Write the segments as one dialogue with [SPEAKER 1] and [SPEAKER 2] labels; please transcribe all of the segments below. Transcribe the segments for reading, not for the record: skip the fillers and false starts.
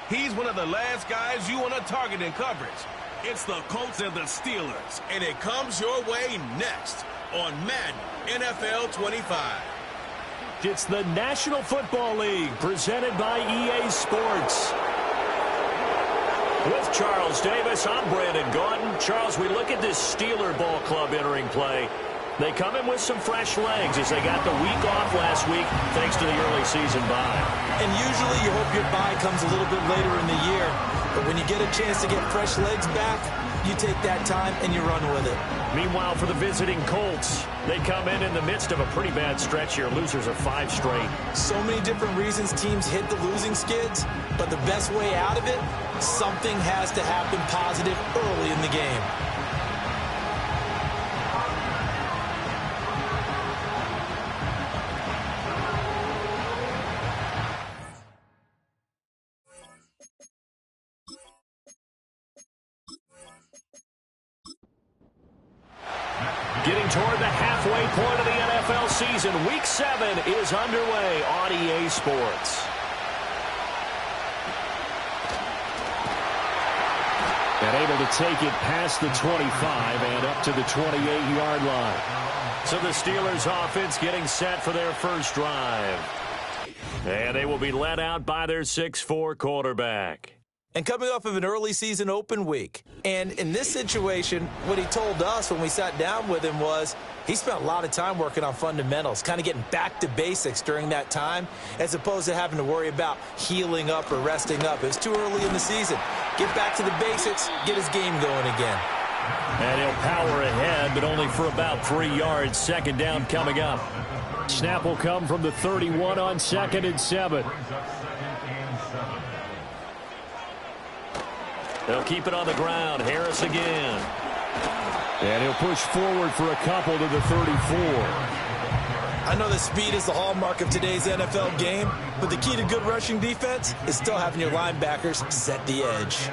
[SPEAKER 1] He's one of the last guys you want to target in coverage. It's the Colts and the Steelers, and it comes your way next on Madden NFL 25.
[SPEAKER 2] It's the National Football League presented by EA Sports. With Charles Davis, I'm Brandon Gaudin. Charles, we look at this Steeler ball club entering play. They come in with some fresh legs as they got the week off last week thanks to the early season bye.
[SPEAKER 3] And usually you hope your bye comes a little bit later in the year. But when you get a chance to get fresh legs back, you take that time and you run with it.
[SPEAKER 2] Meanwhile, for the visiting Colts, they come in the midst of a pretty bad stretch here. Losers of 5 straight.
[SPEAKER 3] So many different reasons teams hit the losing skids, but the best way out of it, something has to happen positive early in the game.
[SPEAKER 2] Getting toward the halfway point of the NFL season, Week 7 is underway on EA Sports. And able to take it past the 25 and up to the 28-yard line. So the Steelers offense getting set for their first drive. And they will be led out by their 6'4" quarterback.
[SPEAKER 3] And coming off of an early season open week. And in this situation, what he told us when we sat down with him was he spent a lot of time working on fundamentals, kind of getting back to basics during that time, as opposed to having to worry about healing up or resting up. It was too early in the season. Get back to the basics, get his game going again.
[SPEAKER 2] And he'll power ahead, but only for about 3 yards. Second down coming up. Snap will come from the 31 on 2nd and 7. They'll keep it on the ground. Harris again. And he'll push forward for a couple to the 34.
[SPEAKER 3] I know that speed is the hallmark of today's NFL game, but the key to good rushing defense is still having your linebackers set the edge.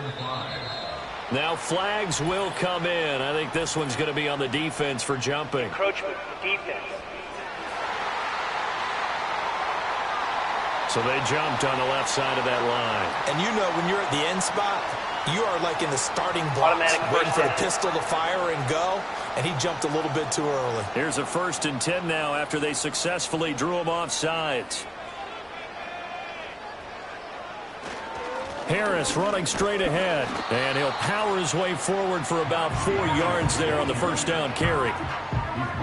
[SPEAKER 2] Now flags will come in. I think this one's going to be on the defense for jumping.
[SPEAKER 4] Encroachment, defense.
[SPEAKER 2] So they jumped on the left side of that line.
[SPEAKER 3] And you know when you're at the end spot, you are like in the starting blocks, waiting for the pistol to fire and go, and he jumped a little bit too early.
[SPEAKER 2] Here's a 1st and 10 now after they successfully drew him off sides. Harris running straight ahead, and he'll power his way forward for about 4 yards there on the first down carry.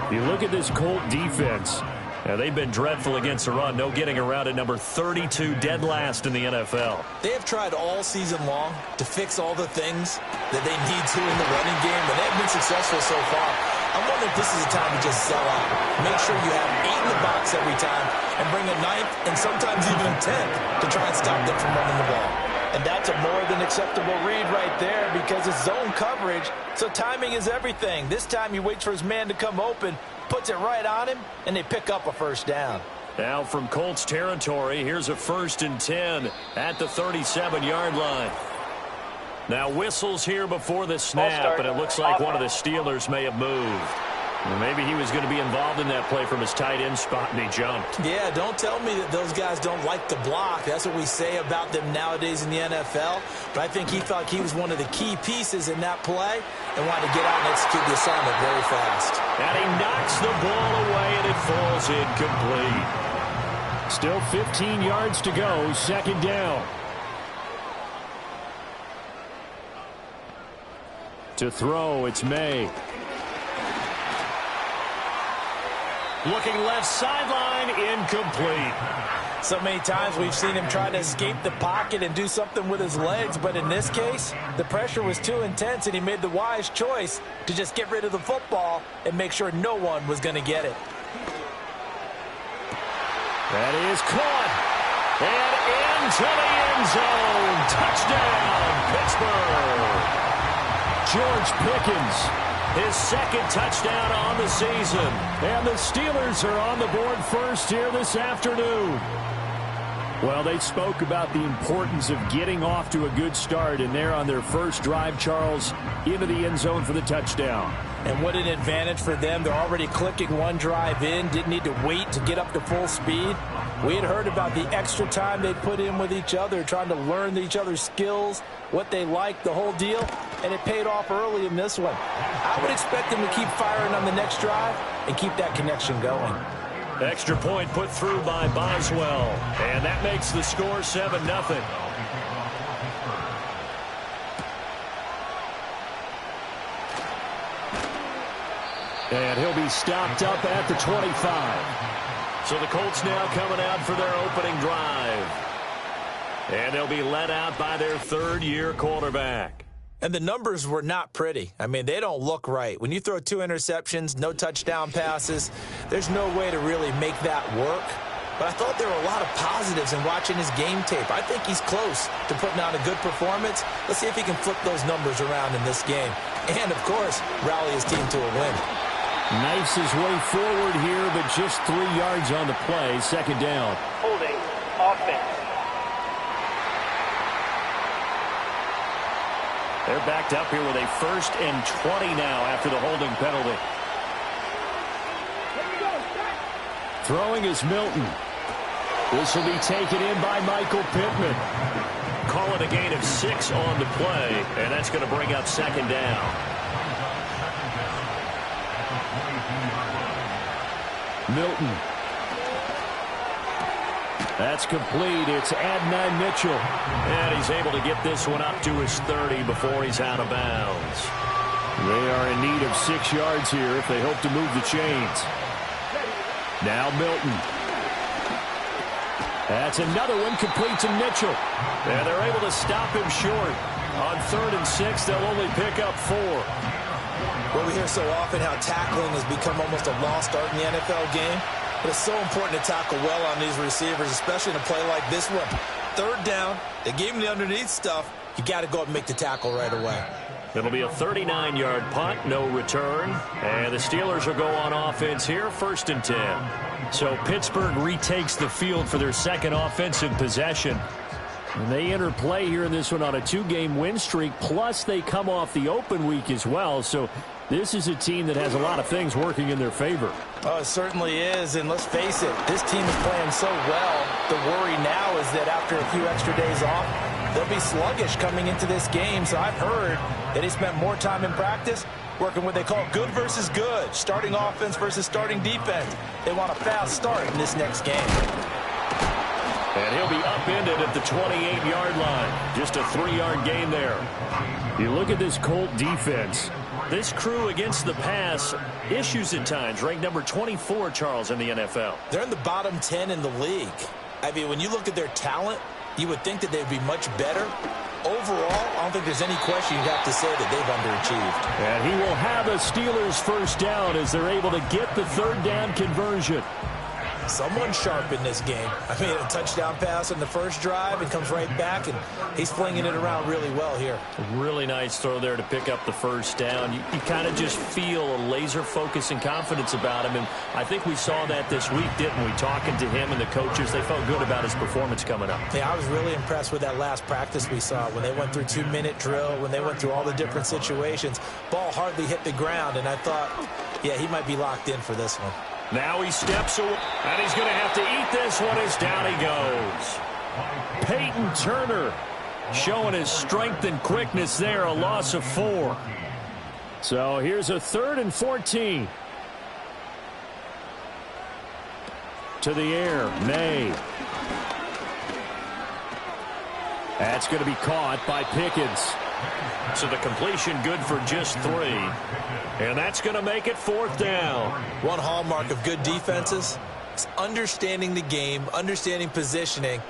[SPEAKER 2] You look at this Colt defense. Now, they've been dreadful against the run. No getting around at number 32, dead last in the NFL.
[SPEAKER 3] They have tried all season long to fix all the things that they need to in the running game, and they've been successful so far. I'm wondering if this is a time to just sell out. Make sure you have 8 in the box every time and bring a 9th and sometimes even a 10th to try and stop them from running the ball. And that's a more than acceptable read right there because it's zone coverage, so timing is everything. This time he waits for his man to come open, puts it right on him, and they pick up a first down.
[SPEAKER 2] Now from Colts territory, here's a 1st and 10 at the 37-yard line. Now whistles here before the snap, and it looks like one of the Steelers may have moved. Well, maybe he was going to be involved in that play from his tight end spot, and he jumped.
[SPEAKER 3] Yeah, don't tell me that those guys don't like to block. That's what we say about them nowadays in the NFL. But I think he felt like he was one of the key pieces in that play and wanted to get out and execute the assignment very fast.
[SPEAKER 2] And he knocks the ball away, and it falls incomplete. Still 15 yards to go, 2nd down. To throw, it's May. Looking left sideline, incomplete.
[SPEAKER 3] So many times we've seen him try to escape the pocket and do something with his legs, but in this case, the pressure was too intense, and he made the wise choice to just get rid of the football and make sure no one was going to get it.
[SPEAKER 2] That is caught. And into the end zone. Touchdown, Pittsburgh. George Pickens. His 2nd touchdown on the season. And the Steelers are on the board first here this afternoon. Well, they spoke about the importance of getting off to a good start, and they're on their first drive, Charles, into the end zone for the touchdown.
[SPEAKER 3] And what an advantage for them. They're already clicking one drive in, didn't need to wait to get up to full speed. We had heard about the extra time they put in with each other, trying to learn each other's skills, what they like, the whole deal, and it paid off early in this one. I would expect them to keep firing on the next drive and keep that connection going.
[SPEAKER 2] Extra point put through by Boswell, and that makes the score 7-0. And he'll be stopped up at the 25. So the Colts now coming out for their opening drive. And they'll be led out by their third-year quarterback.
[SPEAKER 3] And the numbers were not pretty. I mean, they don't look right. When you throw 2 interceptions, no touchdown passes, there's no way to really make that work. But I thought there were a lot of positives in watching his game tape. I think he's close to putting out a good performance. Let's see if he can flip those numbers around in this game. And, of course, rally his team to a win.
[SPEAKER 2] Knifes his way forward here, but just 3 yards on the play. Second down.
[SPEAKER 4] Holding offense.
[SPEAKER 2] They're backed up here with a 1st and 20 now after the holding penalty. Throwing is Milton. This will be taken in by Michael Pittman. Call it a gain of 6 on the play, and that's going to bring up second down. Milton. That's complete. It's Adnan Mitchell. And he's able to get this one up to his 30 before he's out of bounds. They are in need of 6 yards here if they hope to move the chains. Now Milton. That's another one complete to Mitchell. And they're able to stop him short. On 3rd and 6, they'll only pick up 4.
[SPEAKER 3] Well, we hear so often how tackling has become almost a lost art in the NFL game. But it's so important to tackle well on these receivers, especially in a play like this one. 3rd down, they gave him the underneath stuff. You got to go up and make the tackle right away.
[SPEAKER 2] It'll be a 39-yard punt, no return. And the Steelers will go on offense here, 1st and 10. So Pittsburgh retakes the field for their second offensive possession. And they enter play here in this one on a 2-game win streak, plus they come off the open week as well. So this is a team that has a lot of things working in their favor.
[SPEAKER 3] Oh, it certainly is, and let's face it, this team is playing so well. The worry now is that after a few extra days off, they'll be sluggish coming into this game. So I've heard that they spent more time in practice working what they call good versus good, starting offense versus starting defense. They want a fast start in this next game.
[SPEAKER 2] And he'll be upended at the 28-yard line. Just a 3-yard gain there. You look at this Colt defense. This crew against the pass, issues at times, ranked number 24, Charles, in the NFL.
[SPEAKER 3] They're in the bottom 10 in the league. I mean, when you look at their talent, you would think that they'd be much better. Overall, I don't think there's any question you'd have to say that they've underachieved.
[SPEAKER 2] And he will have a Steelers first down as they're able to get the 3rd down conversion.
[SPEAKER 3] Someone sharp in this game. I mean, a touchdown pass on the first drive and comes right back, and he's flinging it around really well here.
[SPEAKER 2] A really nice throw there to pick up the first down. You kind of just feel a laser focus and confidence about him, and I think we saw that this week, didn't we? Talking to him and the coaches, they felt good about his performance coming up.
[SPEAKER 3] Yeah, I was really impressed with that last practice we saw when they went through 2-minute drill, when they went through all the different situations. Ball hardly hit the ground, and I thought, yeah, he might be locked in for this one.
[SPEAKER 2] Now he steps away, and he's going to have to eat this one as down he goes. Peyton Turner showing his strength and quickness there, a loss of 4. So here's a 3rd and 14. To the air, May. That's going to be caught by Pickens. So the completion good for just 3. And that's going to make it 4th down.
[SPEAKER 3] One hallmark of good defenses is understanding the game, understanding positioning,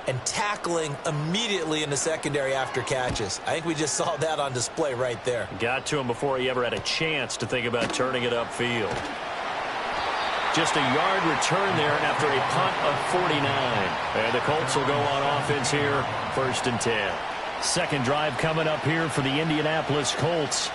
[SPEAKER 3] and tackling immediately in the secondary after catches. I think we just saw that on display right there.
[SPEAKER 2] Got to him before he ever had a chance to think about turning it upfield. Just a yard return there after a punt of 49. And the Colts will go on offense here, 1st and 10. Second drive coming up here for the Indianapolis Colts.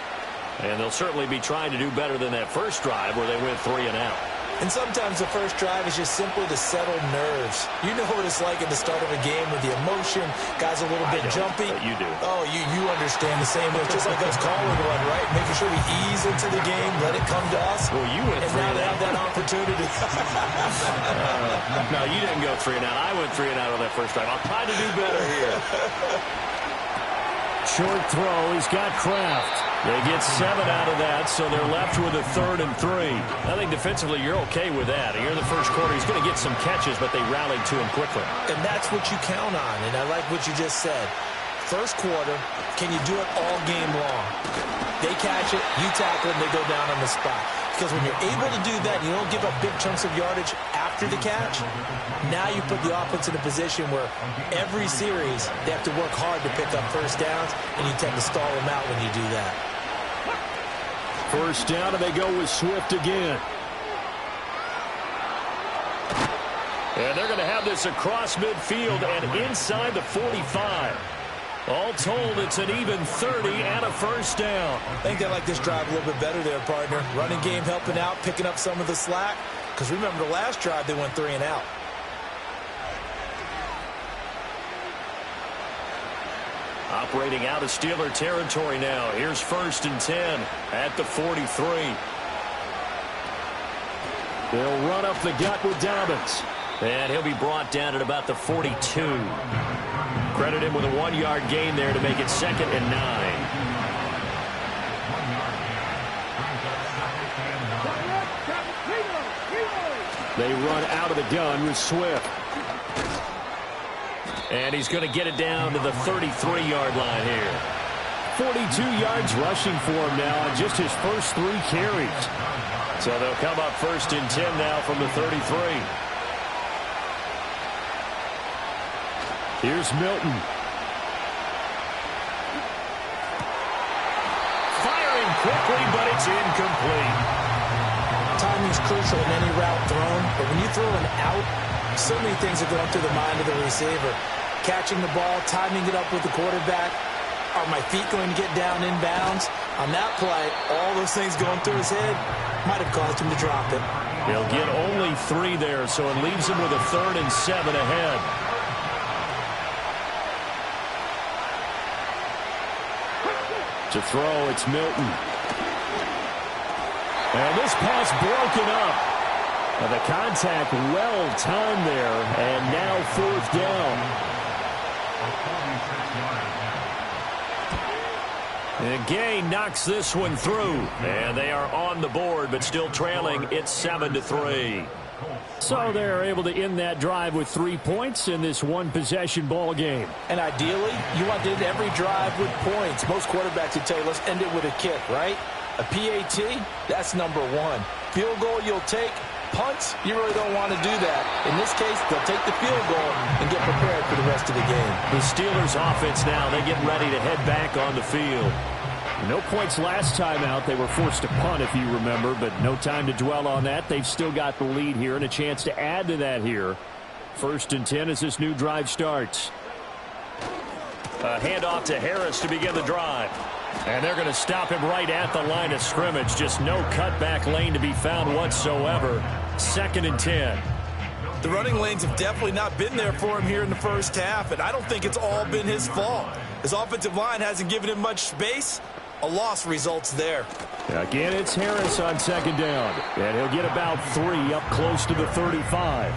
[SPEAKER 2] And they'll certainly be trying to do better than that first drive where they went 3 and out.
[SPEAKER 3] And sometimes the first drive is just simply to settle nerves. You know what it's like at the start of a game with the emotion. Guys are a little bit jumpy.
[SPEAKER 2] But you do.
[SPEAKER 3] Oh, you understand the same way. It's just like us calling one, right? Making sure we ease into the game, let it come to us.
[SPEAKER 2] Well, you went
[SPEAKER 3] and now they have that opportunity.
[SPEAKER 2] No, you didn't go 3 and out. I went 3 and out on that first drive. I'll try to do better here. Short throw. He's got Kraft. They get 7 out of that, so they're left with a 3rd and 3. I think defensively you're okay with that. Here in the first quarter, he's going to get some catches, but they rallied to him quickly.
[SPEAKER 3] And that's what you count on, and I like what you just said. First quarter, can you do it all game long? They catch it, you tackle it, and they go down on the spot. Because when you're able to do that, you don't give up big chunks of yardage after the catch. Now you put the offense in a position where every series they have to work hard to pick up first downs, and you tend to stall them out when you do that.
[SPEAKER 2] First down, and they go with Swift again. And they're going to have this across midfield and inside the 45. All told, it's an even 30 and a first down.
[SPEAKER 3] I think they like this drive a little bit better there, partner. Running game helping out, picking up some of the slack. Because remember, the last drive they went 3 and out.
[SPEAKER 2] Operating out of Steeler territory now. Here's 1st and 10 at the 43. They'll run up the gut with Dobbins. And he'll be brought down at about the 42. Credit him with a 1-yard gain there to make it 2nd and 9. They run out of the gun with Swift. And he's going to get it down to the 33-yard line here. 42 yards rushing for him now on just his first 3 carries. So they'll come up 1st and 10 now from the 33. Here's Milton. Firing quickly, but it's incomplete.
[SPEAKER 3] Timing's crucial in any route thrown, but when you throw an out, so many things are going through the mind of the receiver. Catching the ball, timing it up with the quarterback. Are my feet going to get down inbounds? On that play, all those things going through his head might have caused him to drop it.
[SPEAKER 2] He'll get only 3 there, so it leaves him with a 3rd and 7 ahead. To throw, it's Milton. And this pass broken up. And the contact well timed there, and now 4th down. And Gay knocks this one through, and they are on the board, but still trailing. It's 7-3. So they're able to end that drive with 3 points in this one-possession ball game.
[SPEAKER 3] And ideally, you want to end every drive with points. Most quarterbacks would tell you, let's end it with a kick, right? A PAT, that's number 1. Field goal you'll take. Punts, you really don't want to do that. In this case, they'll take the field goal and get prepared for the rest of the game.
[SPEAKER 2] The Steelers offense now, they get ready to head back on the field. No points last time out. They were forced to punt, if you remember, but no time to dwell on that. They've still got the lead here and a chance to add to that here. 1st and 10 as this new drive starts. A handoff to Harris to begin the drive. And they're going to stop him right at the line of scrimmage. Just no cutback lane to be found whatsoever. 2nd and 10.
[SPEAKER 3] The running lanes have definitely not been there for him here in the first half, and I don't think it's all been his fault. His offensive line hasn't given him much space. A loss results there.
[SPEAKER 2] Again, it's Harris on 2nd down. And he'll get about 3 up close to the 35.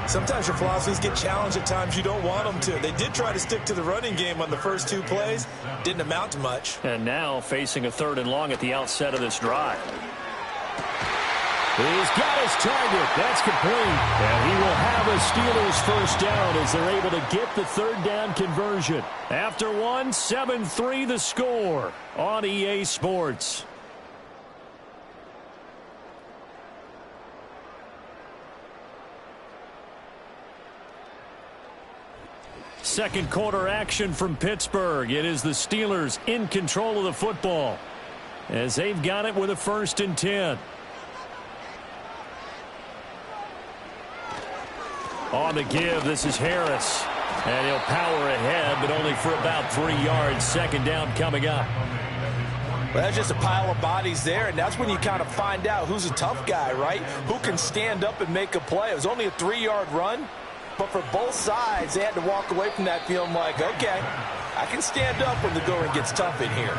[SPEAKER 3] Sometimes your philosophies get challenged at times you don't want them to. They did try to stick to the running game on the first 2 plays. Didn't amount to much.
[SPEAKER 2] And now facing a 3rd and long at the outset of this drive. He's got his target. That's complete. And he will have a Steelers first down as they're able to get the 3rd down conversion. After 1, 7-3 the score on EA Sports. Second quarter action from Pittsburgh. It is the Steelers in control of the football as they've got it with a 1st and 10. On the give, this is Harris. And he'll power ahead, but only for about 3 yards. 2nd down coming up.
[SPEAKER 3] Well, that's just a pile of bodies there, and that's when you kind of find out who's a tough guy, right? Who can stand up and make a play. It was only a 3-yard run, but for both sides, they had to walk away from that feeling like, okay, I can stand up when the going gets tough in here.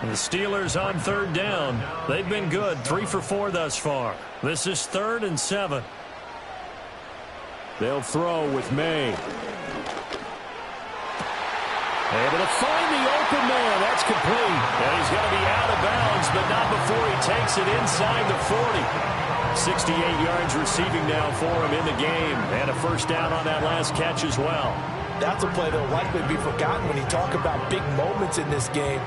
[SPEAKER 2] And the Steelers on third down. They've been good, 3 for 4 thus far. This is 3rd and 7. They'll throw with May. Able to find the open man. That's complete. And he's going to be out of bounds, but not before he takes it inside the 40. 68 yards receiving now for him in the game. And a first down on that last catch as well.
[SPEAKER 3] That's a play that will likely be forgotten when you talk about big moments in this game.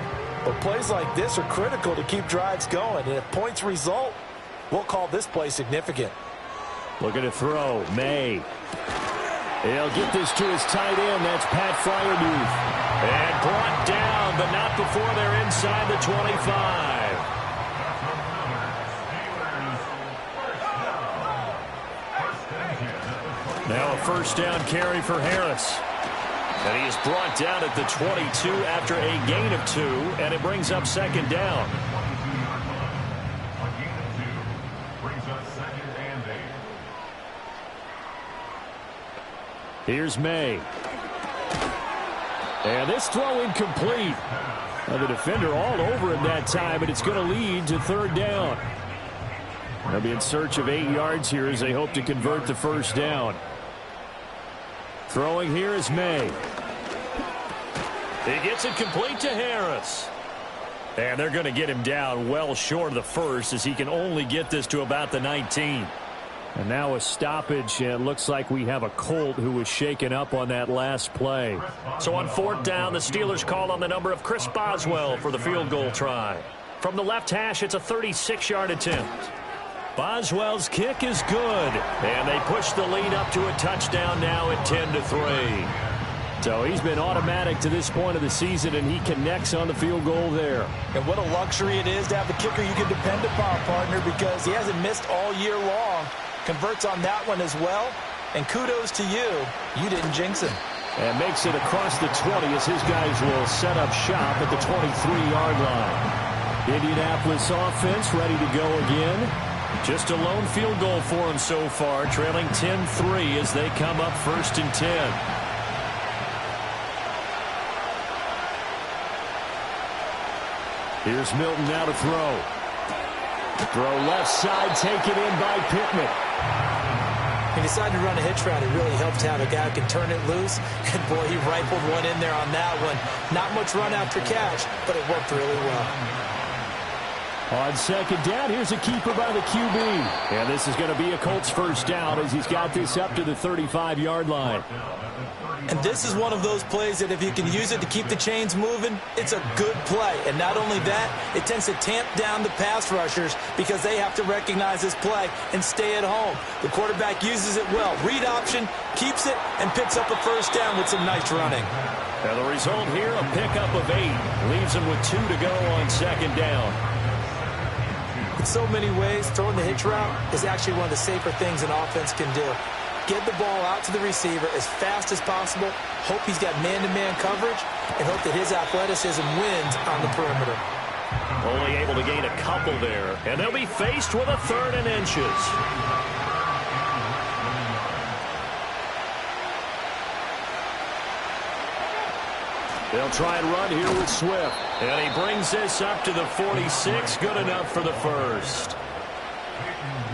[SPEAKER 3] But plays like this are critical to keep drives going. And if points result, we'll call this play significant.
[SPEAKER 2] Looking to throw. May. He'll get this to his tight end. That's Pat Fryermuth. And brought down, but not before they're inside the 25. Now a first down carry for Harris. And he is brought down at the 22 after a gain of 2, and it brings up second down. Here's May. And this throw incomplete. Now the defender all over him that time, but it's going to lead to third down. They'll be in search of 8 yards here as they hope to convert the first down. Throwing here is May. He gets it complete to Harris. And they're going to get him down well short of the first as he can only get this to about the 19. And now a stoppage, and it looks like we have a Colt who was shaken up on that last play. So on fourth down, the Steelers call on the number of Chris Boswell for the field goal try. From the left hash, it's a 36-yard attempt. Boswell's kick is good, and they push the lead up to a touchdown now at 10-3. So he's been automatic to this point of the season, and he connects on the field goal there.
[SPEAKER 3] And what a luxury it is to have a kicker you can depend upon, partner, because he hasn't missed all year long. Converts on that one as well, and kudos to you. You didn't jinx him.
[SPEAKER 2] And makes it across the 20 as his guys will set up shop at the 23-yard line. Indianapolis offense ready to go again. Just a lone field goal for him so far, trailing 10-3 as they come up 1st and 10. Here's Milton now to throw. Throw left side, taken in by Pittman.
[SPEAKER 3] He decided to run a hitch route. It really helped to have a guy who can turn it loose. And, boy, he rifled one in there on that one. Not much run after catch, but it worked really well.
[SPEAKER 2] On second down, here's a keeper by the QB. And this is going to be a Colts first down as he's got this up to the 35-yard line.
[SPEAKER 3] And this is one of those plays that if you can use it to keep the chains moving, it's a good play. And not only that, it tends to tamp down the pass rushers because they have to recognize this play and stay at home. The quarterback uses it well. Read option, keeps it, and picks up a first down with some nice running.
[SPEAKER 2] And the result here, a pickup of 8. Leaves him with 2 to go on second down.
[SPEAKER 3] In so many ways, throwing the hitch route is actually one of the safer things an offense can do. Get the ball out to the receiver as fast as possible, hope he's got man-to-man coverage, and hope that his athleticism wins on the perimeter.
[SPEAKER 2] Only able to gain a couple there, and they'll be faced with a 3rd and inches. They'll try and run here with Swift. And he brings this up to the 46. Good enough for the first.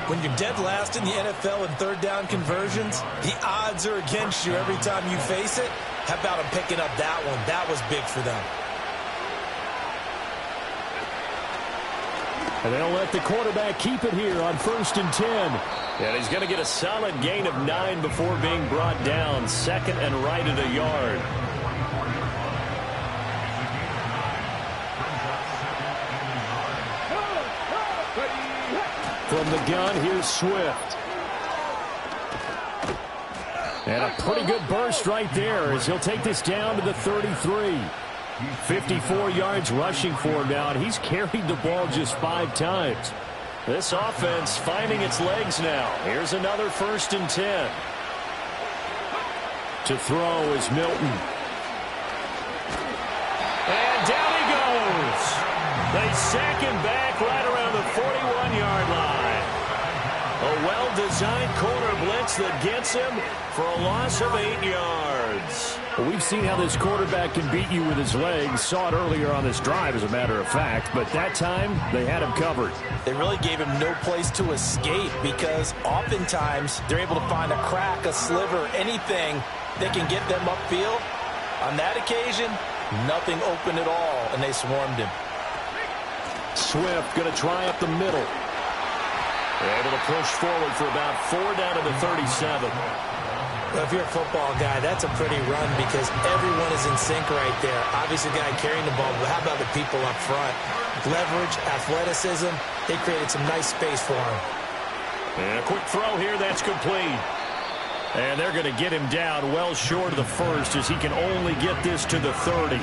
[SPEAKER 3] When you're dead last in the NFL in third down conversions, the odds are against you every time you face it. How about him picking up that one? That was big for them.
[SPEAKER 2] And they'll let the quarterback keep it here on 1st and 10. And he's going to get a solid gain of 9 before being brought down. 2nd and right at a yard. From the gun, here's Swift. And a pretty good burst right there as he'll take this down to the 33. 54 yards rushing for him now, and he's carried the ball just 5 times. This offense finding its legs now. Here's another 1st and 10. To throw is Milton. And down he goes. They sack him back right around the 41-yard line. A well-designed corner blitz that gets him for a loss of 8 yards. Well, we've seen how this quarterback can beat you with his legs. Saw it earlier on this drive, as a matter of fact. But that time, they had him covered.
[SPEAKER 3] They really gave him no place to escape because oftentimes they're able to find a crack, a sliver, anything that can get them upfield. On that occasion, nothing open at all, and they swarmed him.
[SPEAKER 2] Swift going to try up the middle. They're able to push forward for about 4 down to the 37.
[SPEAKER 3] Well, if you're a football guy, that's a pretty run because everyone is in sync right there. Obviously, the guy carrying the ball, but how about the people up front? Leverage, athleticism, they created some nice space for him.
[SPEAKER 2] And a quick throw here, that's complete. And they're going to get him down well short of the first as he can only get this to the 30.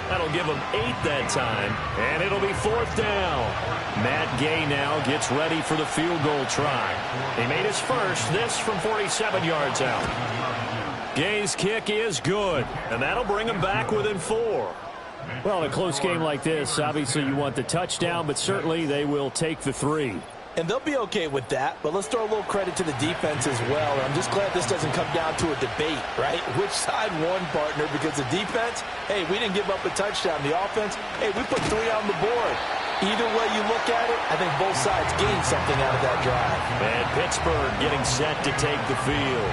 [SPEAKER 2] That'll give him 8 that time, and it'll be 4th down. Matt Gay now gets ready for the field goal try. He made his first, this from 47 yards out. Gay's kick is good, and that'll bring him back within 4. Well, in a close game like this, obviously you want the touchdown, but certainly they will take the 3.
[SPEAKER 3] And they'll be okay with that, but let's throw a little credit to the defense as well. I'm just glad this doesn't come down to a debate, right? Which side won, partner? Because the defense, hey, we didn't give up a touchdown. The offense, hey, we put 3 on the board. Either way you look at it, I think both sides gained something out of that drive.
[SPEAKER 2] And Pittsburgh getting set to take the field.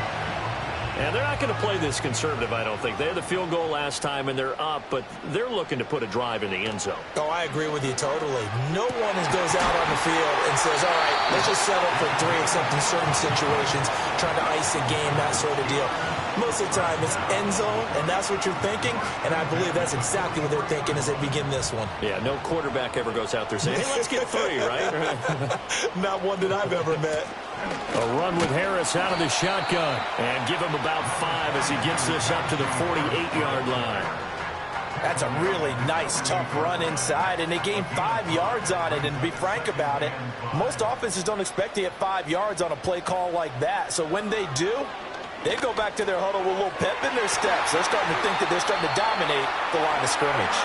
[SPEAKER 2] And they're not going to play this conservative, I don't think. They had the field goal last time, and they're up, but they're looking to put a drive in the end zone.
[SPEAKER 3] Oh, I agree with you totally. No one goes out on the field and says, all right, let's just settle for 3, except in certain situations, trying to ice a game, that sort of deal. Most of the time, it's end zone, and that's what you're thinking, and I believe that's exactly what they're thinking as they begin this one.
[SPEAKER 2] Yeah, no quarterback ever goes out there saying, hey, let's get 3, right?
[SPEAKER 3] Not one that I've ever met.
[SPEAKER 2] A run with Harris out of the shotgun. And give him about 5 as he gets this up to the 48-yard line.
[SPEAKER 3] That's a really nice, tough run inside, and they gained 5 yards on it. And to be frank about it, most offenses don't expect to get 5 yards on a play call like that. So when they do, they go back to their huddle with a little pep in their steps. They're starting to think that they're starting to dominate the line of scrimmage.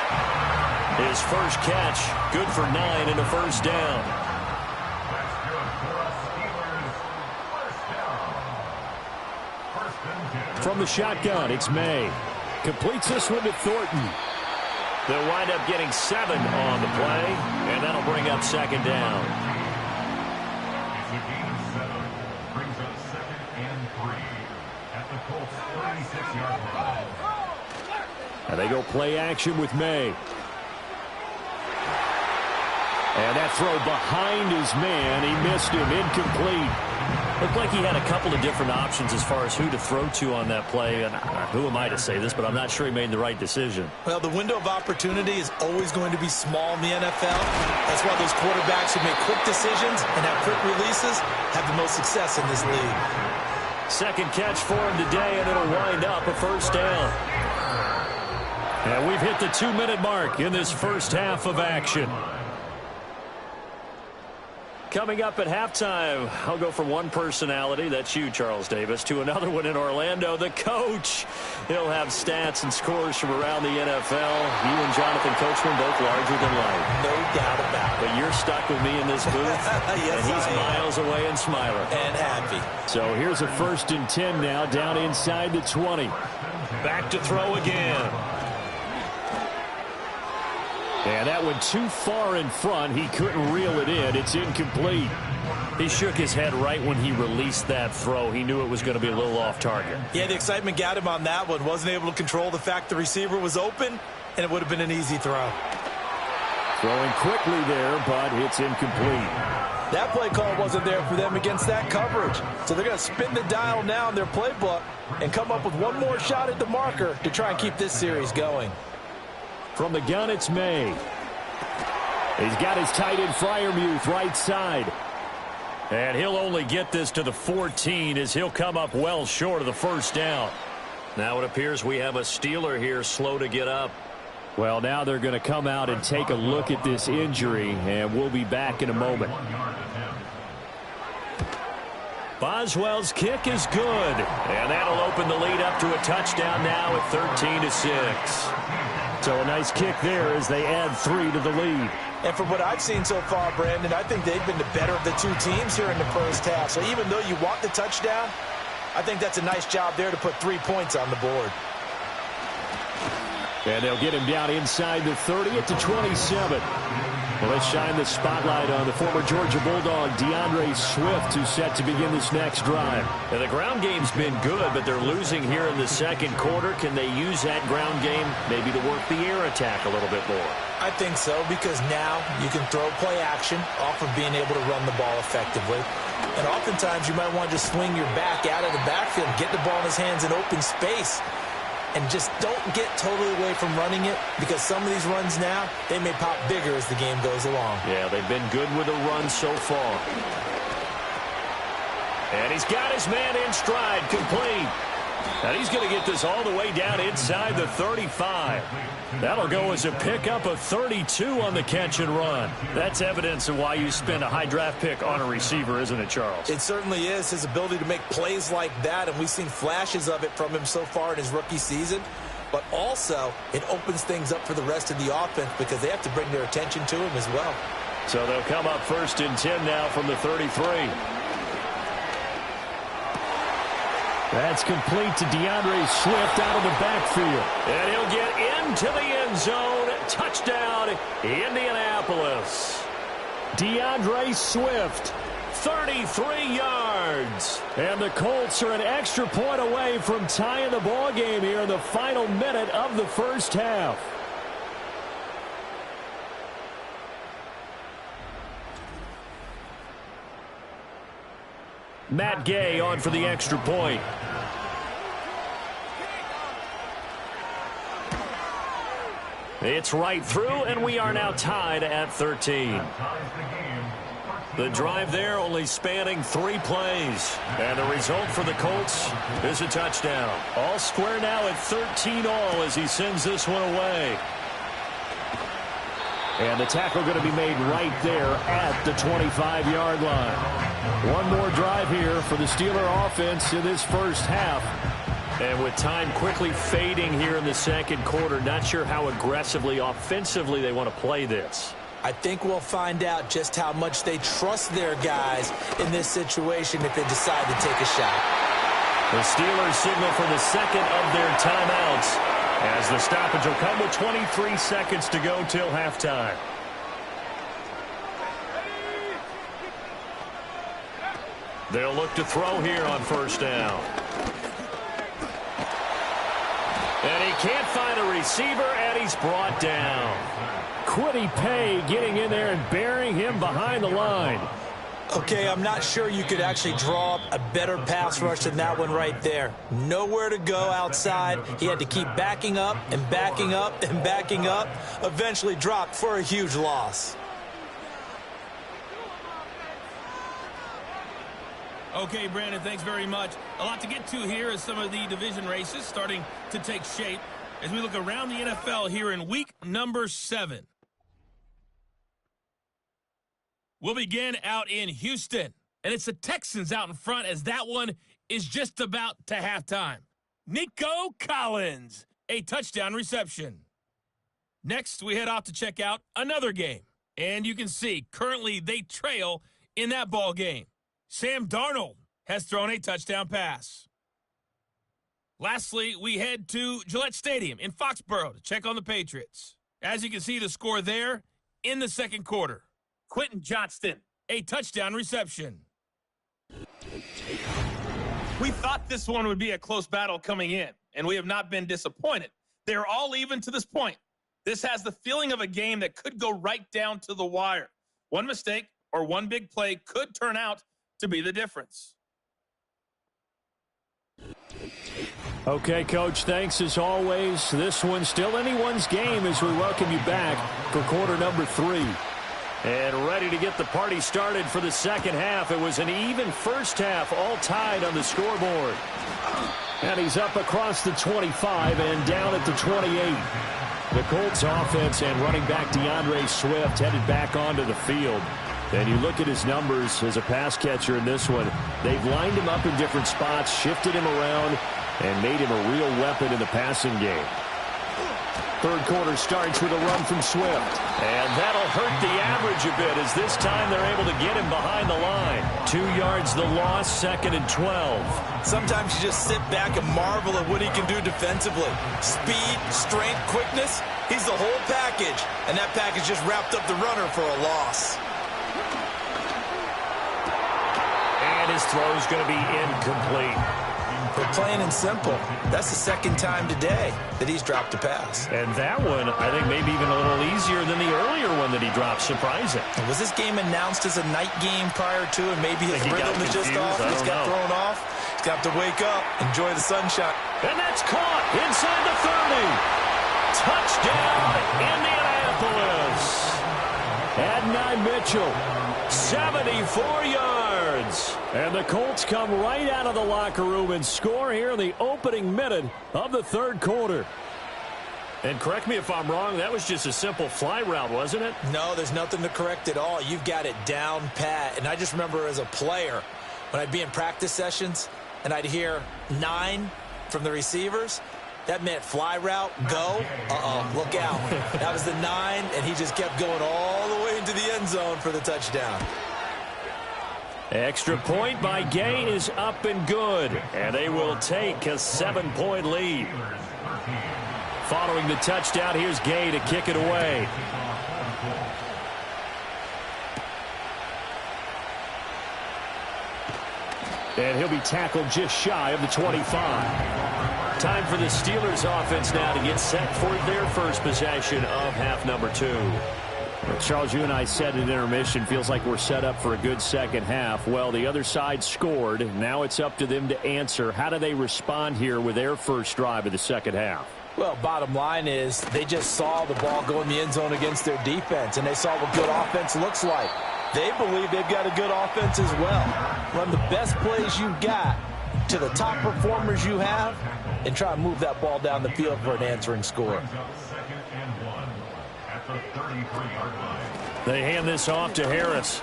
[SPEAKER 2] His first catch, good for 9 and a first down. From the shotgun, it's May. Completes this one to Thornton. They'll wind up getting 7 on the play, and that'll bring up 2nd down.
[SPEAKER 5] It's a gain of 7. Brings up 2nd and 3 at the Colts 36-yard line.
[SPEAKER 2] And they go play action with May. And that throw behind his man. He missed him. Incomplete. Looked like he had a couple of different options as far as who to throw to on that play. And who am I to say this, but I'm not sure he made the right decision.
[SPEAKER 3] Well, the window of opportunity is always going to be small in the NFL. That's why those quarterbacks who make quick decisions and have quick releases have the most success in this league.
[SPEAKER 2] Second catch for him today, and it'll wind up a first down. And we've hit the 2-minute mark in this first half of action. Coming up at halftime, I'll go from one personality, that's you, Charles Davis, to another one in Orlando, the coach. He'll have stats and scores from around the NFL. You and Jonathan Coachman both larger than life.
[SPEAKER 3] No doubt about it.
[SPEAKER 2] But you're stuck with me in this booth,
[SPEAKER 3] yes,
[SPEAKER 2] and he's miles away and smiling.
[SPEAKER 3] And happy.
[SPEAKER 2] So here's a 1st and 10 now, down inside the 20. Back to throw again. And that went too far in front. He couldn't reel it in. It's incomplete. He shook his head right when he released that throw. He knew it was going to be a little off target.
[SPEAKER 3] Yeah, the excitement got him on that one. Wasn't able to control the fact the receiver was open, and it would have been an easy throw.
[SPEAKER 2] Throwing quickly there, but it's incomplete.
[SPEAKER 3] That play call wasn't there for them against that coverage. So they're going to spin the dial now in their playbook and come up with one more shot at the marker to try and keep this series going.
[SPEAKER 2] From the gun, it's May. He's got his tight end Freiermuth right side. And he'll only get this to the 14 as he'll come up well short of the first down. Now it appears we have a Steeler here slow to get up. Well, now they're going to come out and take a look at this injury, and we'll be back in a moment. Boswell's kick is good. And that'll open the lead up to a touchdown now at 13-6. So a nice kick there as they add 3 to the lead.
[SPEAKER 3] And from what I've seen so far, Brandon, I think they've been the better of the two teams here in the first half. So even though you want the touchdown, I think that's a nice job there to put 3 points on the board.
[SPEAKER 2] And they'll get him down inside the 30 at the 27. Well, let's shine the spotlight on the former Georgia Bulldog, DeAndre Swift, who's set to begin this next drive.
[SPEAKER 6] And the ground game's been good, but they're losing here in the second quarter. Can they use that ground game maybe to work the air attack a little bit more?
[SPEAKER 3] I think so, because now you can throw play action off of being able to run the ball effectively. And oftentimes you might want to just swing your back out of the backfield, get the ball in his hands in open space, and just don't get totally away from running it, because some of these runs now, they may pop bigger as the game goes along.
[SPEAKER 6] Yeah, they've been good with the run so far.
[SPEAKER 2] And he's got his man in stride, complete. And he's going to get this all the way down inside the 35. That'll go as a pickup of 32 on the catch and run.
[SPEAKER 6] That's evidence of why you spend a high draft pick on a receiver, isn't it, Charles?
[SPEAKER 3] It certainly is, his ability to make plays like that, and we've seen flashes of it from him so far in his rookie season. But also, it opens things up for the rest of the offense because they have to bring their attention to him as well.
[SPEAKER 2] So they'll come up 1st and 10 now from the 33. That's complete to DeAndre Swift out of the backfield. And he'll get into the end zone. Touchdown, Indianapolis. DeAndre Swift, 33 yards. And the Colts are an extra point away from tying the ball game here in the final minute of the first half. Matt Gay on for the extra point. It's right through, and we are now tied at 13. The drive there only spanning 3 plays. And the result for the Colts is a touchdown. All square now at 13 all as he sends this one away. And the tackle going to be made right there at the 25-yard line. One more drive here for the Steeler offense in this first half. And with time quickly fading here in the second quarter, not sure how aggressively, offensively they want to play this.
[SPEAKER 3] I think we'll find out just how much they trust their guys in this situation if they decide to take a shot.
[SPEAKER 2] The Steelers signal for the second of their timeouts, as the stoppage will come with 23 seconds to go till halftime. They'll look to throw here on first down. And he can't find a receiver, and he's brought down. Kwity Paye getting in there and burying him behind the line.
[SPEAKER 3] Okay, I'm not sure you could actually draw up a better pass rush than that one right there. Nowhere to go outside. He had to keep backing up and backing up and backing up. Eventually dropped for a huge loss.
[SPEAKER 1] Okay, Brandon, thanks very much. A lot to get to here as some of the division races starting to take shape as we look around the NFL here in week number 7. We'll begin out in Houston, and it's the Texans out in front as that one is just about to halftime. Nico Collins, a touchdown reception. Next, we head off to check out another game, and you can see currently they trail in that ball game. Sam Darnold has thrown a touchdown pass. Lastly, we head to Gillette Stadium in Foxborough to check on the Patriots. As you can see, the score there in the second quarter. Quentin Johnston, a touchdown reception. We thought this one would be a close battle coming in, and we have not been disappointed. They're all even to this point. This has the feeling of a game that could go right down to the wire. One mistake or one big play could turn out to be the difference.
[SPEAKER 2] Okay, Coach, thanks as always. This one's still anyone's game as we welcome you back for quarter number 3. And ready to get the party started for the second half. It was an even first half, all tied on the scoreboard. And he's up across the 25 and down at the 28. The Colts offense and running back DeAndre Swift headed back onto the field. And you look at his numbers as a pass catcher in this one. They've lined him up in different spots, shifted him around, and made him a real weapon in the passing game. Third quarter starts with a run from Swift. And that'll hurt the average a bit as this time they're able to get him behind the line. 2 yards the loss, 2nd and 12.
[SPEAKER 3] Sometimes you just sit back and marvel at what he can do defensively. Speed, strength, quickness. He's the whole package. And that package just wrapped up the runner for a loss.
[SPEAKER 2] And his throw's going to be incomplete.
[SPEAKER 3] For plain and simple, that's the 2nd time today that he's dropped a pass.
[SPEAKER 2] And that one, I think, maybe even a little easier than the earlier one that he dropped. Surprising.
[SPEAKER 3] Was this game announced as a night game prior to, and maybe his rhythm is just off? He's got thrown off. He's got to wake up, enjoy the sunshine.
[SPEAKER 2] And that's caught inside the 30. Touchdown, Indianapolis. Adonai Mitchell, 74 yards. And the Colts come right out of the locker room and score here in the opening minute of the third quarter. And correct me if I'm wrong, that was just a simple fly route, wasn't it?
[SPEAKER 3] No, there's nothing to correct at all. You've got it down pat. And I just remember as a player, when I'd be in practice sessions and I'd hear 9 from the receivers, that meant fly route, go, look out. That was the 9, and he just kept going all the way into the end zone for the touchdown.
[SPEAKER 2] Extra point by Gay is up and good, and they will take a 7-point lead. Following the touchdown, here's Gay to kick it away. And he'll be tackled just shy of the 25. Time for the Steelers offense now to get set for their first possession of half number 2. Well, Charles, you and I said at intermission, feels like we're set up for a good second half. Well, the other side scored. Now it's up to them to answer. How do they respond here with their first drive of the second half?
[SPEAKER 3] Well, bottom line is they just saw the ball go in the end zone against their defense, and they saw what good offense looks like. They believe they've got a good offense as well. Run the best plays you've got to the top performers you have, and try to move that ball down the field for an answering score.
[SPEAKER 2] They hand this off to Harris.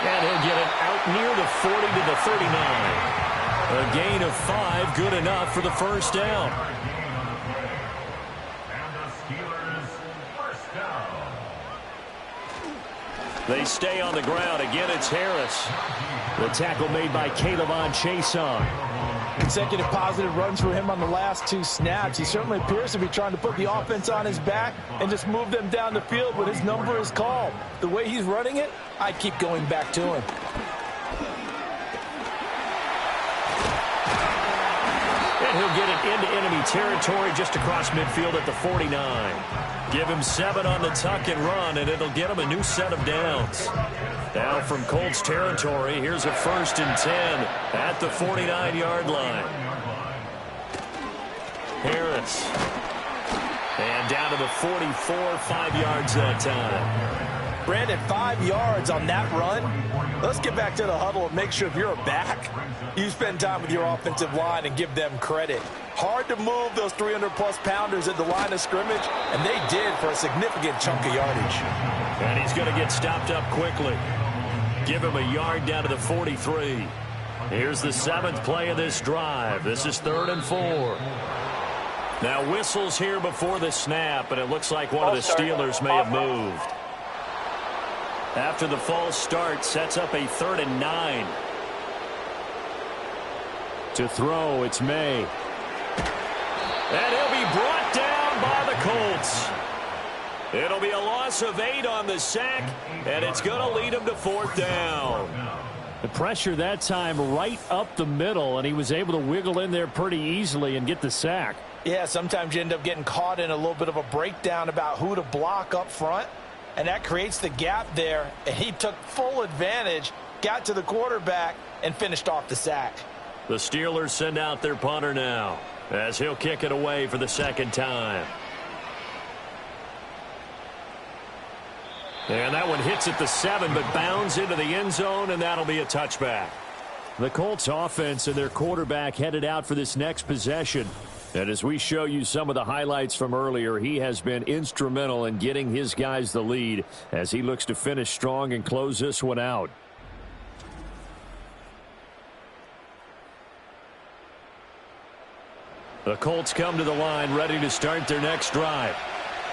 [SPEAKER 2] And he'll get it out near the 40 to the 39. A gain of 5, good enough for the first down. They stay on the ground. Again, it's Harris. The tackle made by Calebon Chason.
[SPEAKER 3] Consecutive positive runs for him on the last 2 snaps. He certainly appears to be trying to put the offense on his back and just move them down the field when his number is called. The way he's running it, I keep going back to him.
[SPEAKER 2] And he'll get it into enemy territory just across midfield at the 49. Give him 7 on the tuck and run, and it'll get him a new set of downs. Now from Colts territory, here's a 1st and 10 at the 49-yard line. Harris. And down to the 44, 5 yards that time.
[SPEAKER 3] Brandon, 5 yards on that run. Let's get back to the huddle and make sure if you're a back, you spend time with your offensive line and give them credit. Hard to move those 300-plus pounders at the line of scrimmage, and they did for a significant chunk of yardage.
[SPEAKER 2] And he's going to get stopped up quickly. Give him a yard down to the 43. Here's the 7th play of this drive. This is 3rd and 4. Now whistles here before the snap, and it looks like one of the Steelers may have moved. After the false start, sets up a 3rd and 9. To throw, it's May. And he'll be brought down by the Colts. It'll be a loss of 8 on the sack, and it's going to lead him to 4th down. The pressure that time right up the middle, and he was able to wiggle in there pretty easily and get the sack.
[SPEAKER 3] Yeah, sometimes you end up getting caught in a little bit of a breakdown about who to block up front, and that creates the gap there, and he took full advantage, got to the quarterback, and finished off the sack.
[SPEAKER 2] The Steelers send out their punter now, as he'll kick it away for the 2nd time. And that one hits at the 7, but bounds into the end zone, and that'll be a touchback. The Colts offense and their quarterback headed out for this next possession. And as we show you some of the highlights from earlier, he has been instrumental in getting his guys the lead as he looks to finish strong and close this one out. The Colts come to the line ready to start their next drive.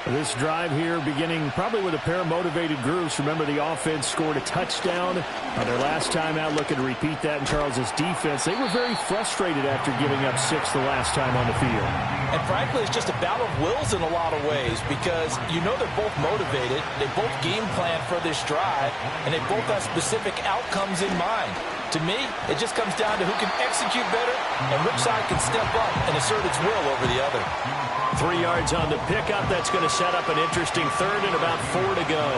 [SPEAKER 2] This drive here beginning probably with a pair of motivated groups. Remember, the offense scored a touchdown on their last time out, looking to repeat that in Charles's defense. They were very frustrated after giving up 6 the last time on the field.
[SPEAKER 3] And frankly, it's just a battle of wills in a lot of ways because you know they're both motivated, they both game plan for this drive, and they both have specific outcomes in mind. To me, it just comes down to who can execute better and which side can step up and assert its will over the other.
[SPEAKER 2] 3 yards on the pickup. That's going to set up an interesting third and about 4 to go.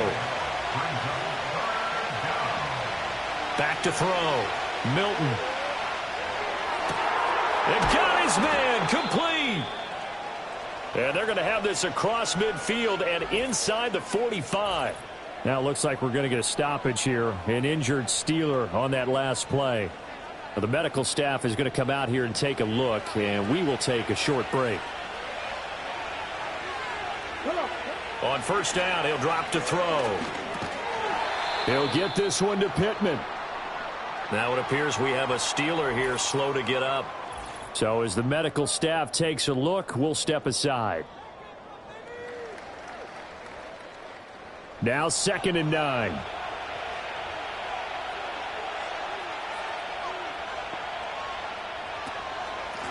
[SPEAKER 2] Back to throw. Milton. And got his man complete. And they're going to have this across midfield and inside the 45. Now it looks like we're going to get a stoppage here. An injured Steeler on that last play. The medical staff is going to come out here and take a look, and we will take a short break. On first down, he'll drop to throw. He'll get this one to Pittman. Now it appears we have a Steeler here slow to get up. So as the medical staff takes a look, we'll step aside. Now 2nd and 9.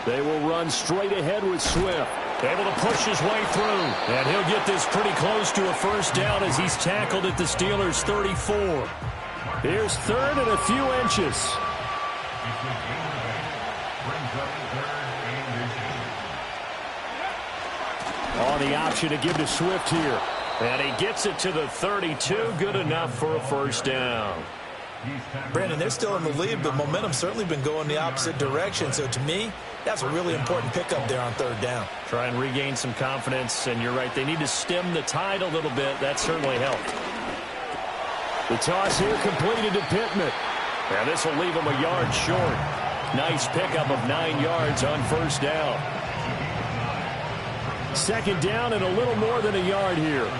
[SPEAKER 2] They will run straight ahead with Swift. Able to push his way through. And he'll get this pretty close to a first down as he's tackled at the Steelers' 34. Here's 3rd and a few inches. On the option to give to Swift here. And he gets it to the 32. Good enough for a first down.
[SPEAKER 3] Brandon, they're still in the lead, but momentum's certainly been going the opposite direction. So to me, that's a really important pickup there on 3rd down.
[SPEAKER 2] Try and regain some confidence, and you're right. They need to stem the tide a little bit. That certainly helped. The toss here completed to Pittman. And this will leave him a yard short. Nice pickup of 9 yards on first down. 2nd down and a little more than a yard here.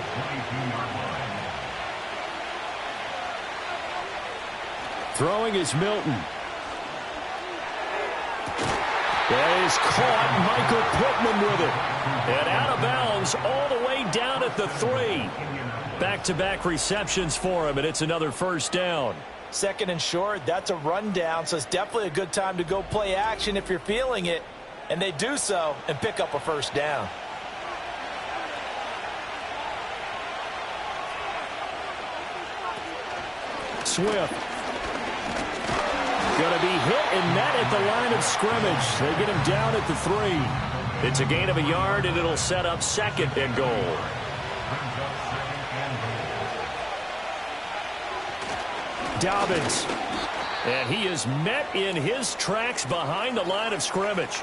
[SPEAKER 2] Throwing is Milton. That is caught. Michael Pittman with it. And out of bounds all the way down at the 3. Back-to-back receptions for him, and it's another first down.
[SPEAKER 3] 2nd and short, that's a rundown, so it's definitely a good time to go play action if you're feeling it. And they do so and pick up a first down.
[SPEAKER 2] Swift. Going to be hit and met at the line of scrimmage. They get him down at the 3. It's a gain of a yard, and it'll set up 2nd and goal. Dobbins. And he is met in his tracks behind the line of scrimmage.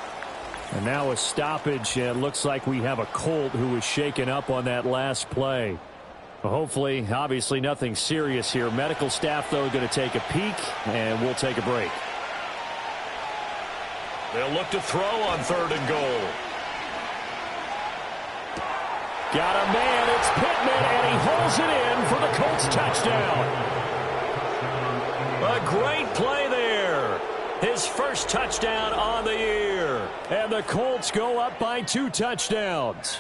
[SPEAKER 2] And now a stoppage. It looks like we have a Colt who was shaken up on that last play. Hopefully, obviously nothing serious here. Medical staff, though, going to take a peek, and we'll take a break. They'll look to throw on 3rd and goal. Got a man. It's Pittman, and he holds it in for the Colts touchdown. A great play there. His first touchdown on the year. And the Colts go up by 2 touchdowns.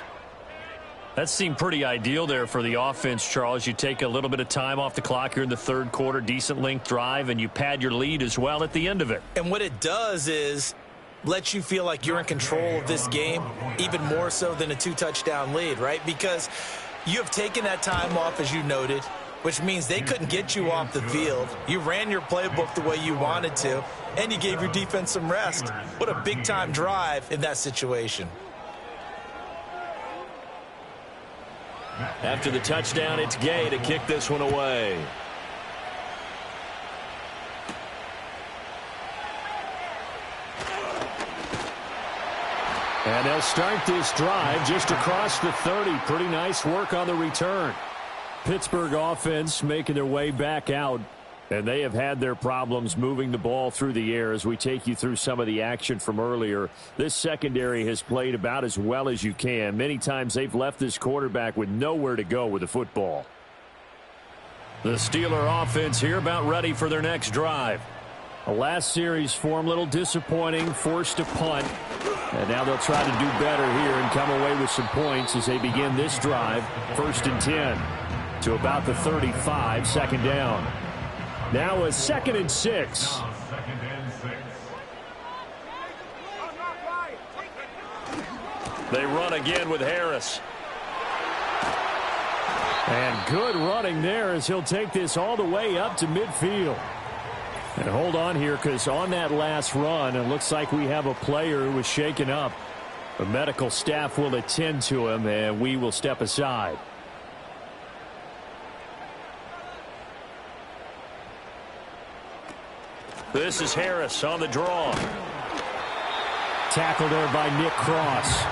[SPEAKER 2] That seemed pretty ideal there for the offense, Charles. You take a little bit of time off the clock here in the 3rd quarter, decent length drive, and you pad your lead as well at the end of it.
[SPEAKER 3] And what it does is lets you feel like you're in control of this game, even more so than a 2-touchdown lead, right? Because you have taken that time off, as you noted, which means they couldn't get you off the field. You ran your playbook the way you wanted to, and you gave your defense some rest. What a big-time drive in that situation.
[SPEAKER 2] After the touchdown, it's Gay to kick this one away. And they'll start this drive just across the 30. Pretty nice work on the return. Pittsburgh offense making their way back out. And they have had their problems moving the ball through the air as we take you through some of the action from earlier. This secondary has played about as well as you can. Many times they've left this quarterback with nowhere to go with the football. The Steeler offense here about ready for their next drive. The last series for them, a little disappointing, forced a punt. And now they'll try to do better here and come away with some points as they begin this drive. 1st and 10 to about the 35, second down. Now a 2nd and 6. They run again with Harris. And good running there as he'll take this all the way up to midfield. And hold on here, because on that last run, it looks like we have a player who was shaken up. The medical staff will attend to him, and we will step aside. This is Harris on the draw. Tackled there by Nick Cross.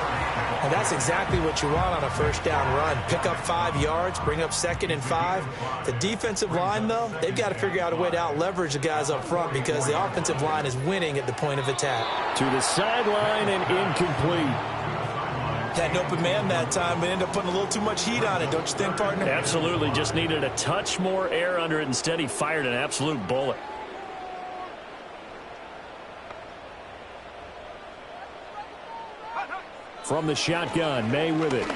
[SPEAKER 3] And that's exactly what you want on a first down run. Pick up 5 yards, bring up 2nd and 5. The defensive line, though, they've got to figure out a way to out-leverage the guys up front because the offensive line is winning at the point of attack.
[SPEAKER 2] To the sideline and incomplete.
[SPEAKER 3] Had an open man that time, but ended up putting a little too much heat on it, don't you think, partner?
[SPEAKER 2] Absolutely. Just needed a touch more air under it. Instead, he fired an absolute bullet. From the shotgun, May with it.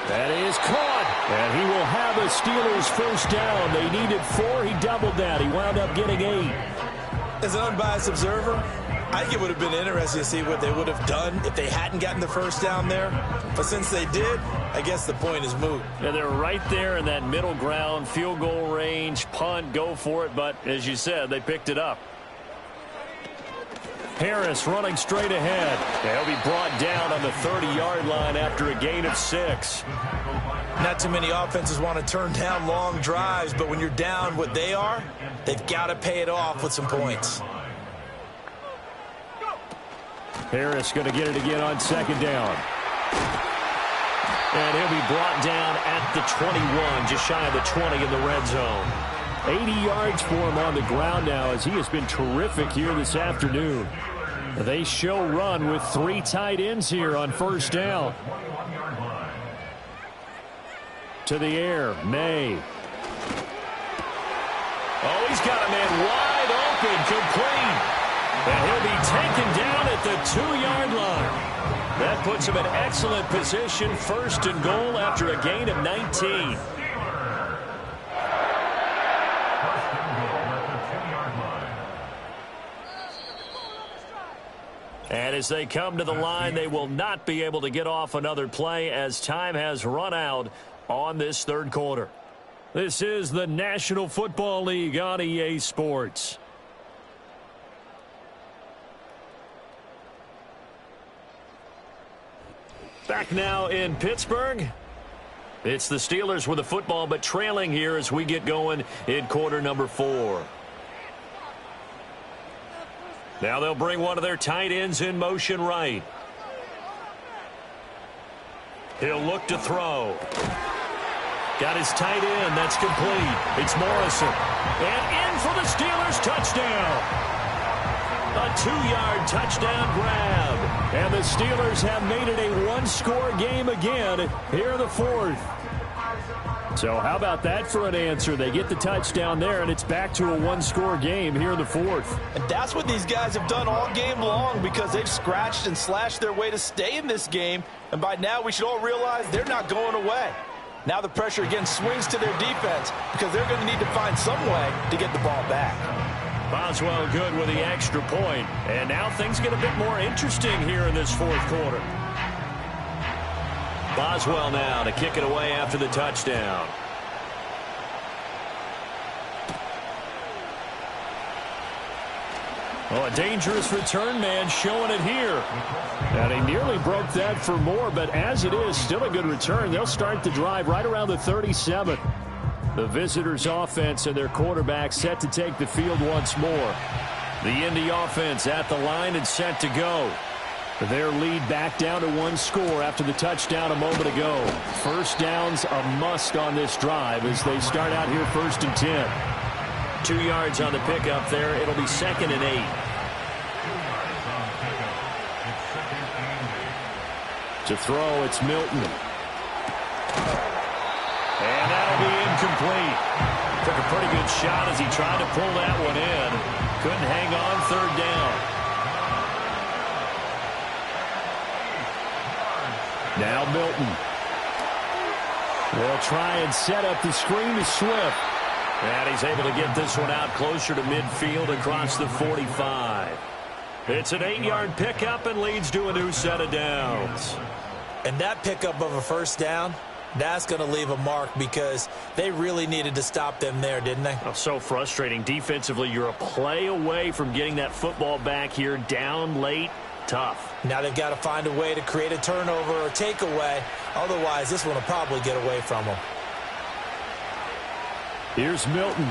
[SPEAKER 2] That is caught. And he will have a Steelers first down. They needed 4. He doubled that. He wound up getting 8.
[SPEAKER 3] As an unbiased observer, I think it would have been interesting to see what they would have done if they hadn't gotten the first down there. But since they did, I guess the point is moot.
[SPEAKER 2] Yeah, they're right there in that middle ground, field goal range, punt, go for it. But as you said, they picked it up. Harris running straight ahead. He'll be brought down on the 30-yard line after a gain of 6.
[SPEAKER 3] Not too many offenses want to turn down long drives, but when you're down what they are, they've got to pay it off with some points.
[SPEAKER 2] Harris going to get it again on 2nd down. And he'll be brought down at the 21, just shy of the 20 in the red zone. 80 yards for him on the ground now as he has been terrific here this afternoon. They show run with 3 tight ends here on first down. To the air, May. Oh, he's got a man wide open, complete. And he'll be taken down at the 2-yard line. That puts him in excellent position, 1st and goal after a gain of 19. And as they come to the line, they will not be able to get off another play as time has run out on this 3rd quarter. This is the National Football League on EA Sports. Back now in Pittsburgh. It's the Steelers with the football, but trailing here as we get going in quarter number 4. Now they'll bring one of their tight ends in motion right. He'll look to throw. Got his tight end. That's complete. It's Morrison. And in for the Steelers touchdown. A 2-yard touchdown grab. And the Steelers have made it a 1-score game again here in the 4th. So how about that for an answer? They get the touchdown there, and it's back to a 1-score game here in the 4th.
[SPEAKER 3] And that's what these guys have done all game long because they've scratched and slashed their way to stay in this game. And by now, we should all realize they're not going away. Now the pressure again swings to their defense because they're going to need to find some way to get the ball back.
[SPEAKER 2] Boswell good with the extra point. And now things get a bit more interesting here in this 4th quarter. Boswell now to kick it away after the touchdown. Oh, a dangerous return man showing it here. And he nearly broke that for more, but as it is, still a good return. They'll start the drive right around the 37. The visitors' offense and their quarterback set to take the field once more. The Indy offense at the line and set to go. Their lead back down to 1 score after the touchdown a moment ago. First down's a must on this drive as they start out here 1st and 10.
[SPEAKER 6] 2 yards on the pickup there. It'll be 2nd and 8. To throw, it's Milton. And that'll be incomplete. Took a pretty good shot as he tried to pull that one in. Couldn't hang on, 3rd down. Now Milton. They'll try and set up the screen to Swift. And he's able to get this one out closer to midfield across the 45. It's an 8-yard pickup and leads to a new set of downs.
[SPEAKER 3] And that pickup of a 1st down, that's going to leave a mark because they really needed to stop them there, didn't they?
[SPEAKER 6] Oh, so frustrating. Defensively, you're a play away from getting that football back here. Down late, tough.
[SPEAKER 3] Now they've got to find a way to create a turnover or takeaway. Otherwise, this one will probably get away from them.
[SPEAKER 6] Here's Milton.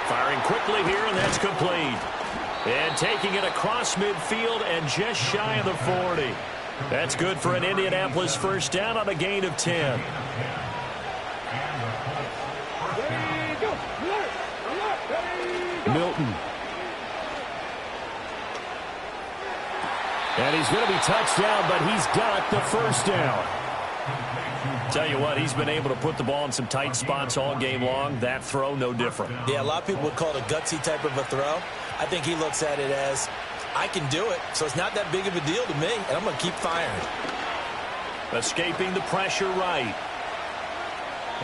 [SPEAKER 6] Firing quickly here, and that's complete. And taking it across midfield and just shy of the 40. That's good for an Indianapolis 1st down on a gain of 10. Milton. And he's going to be touched down, but he's got the 1st down. Tell you what, he's been able to put the ball in some tight spots all game long. That throw, no different.
[SPEAKER 3] Yeah, a lot of people would call it a gutsy type of a throw. I think he looks at it as, I can do it, so it's not that big of a deal to me, and I'm going to keep firing.
[SPEAKER 6] Escaping the pressure right.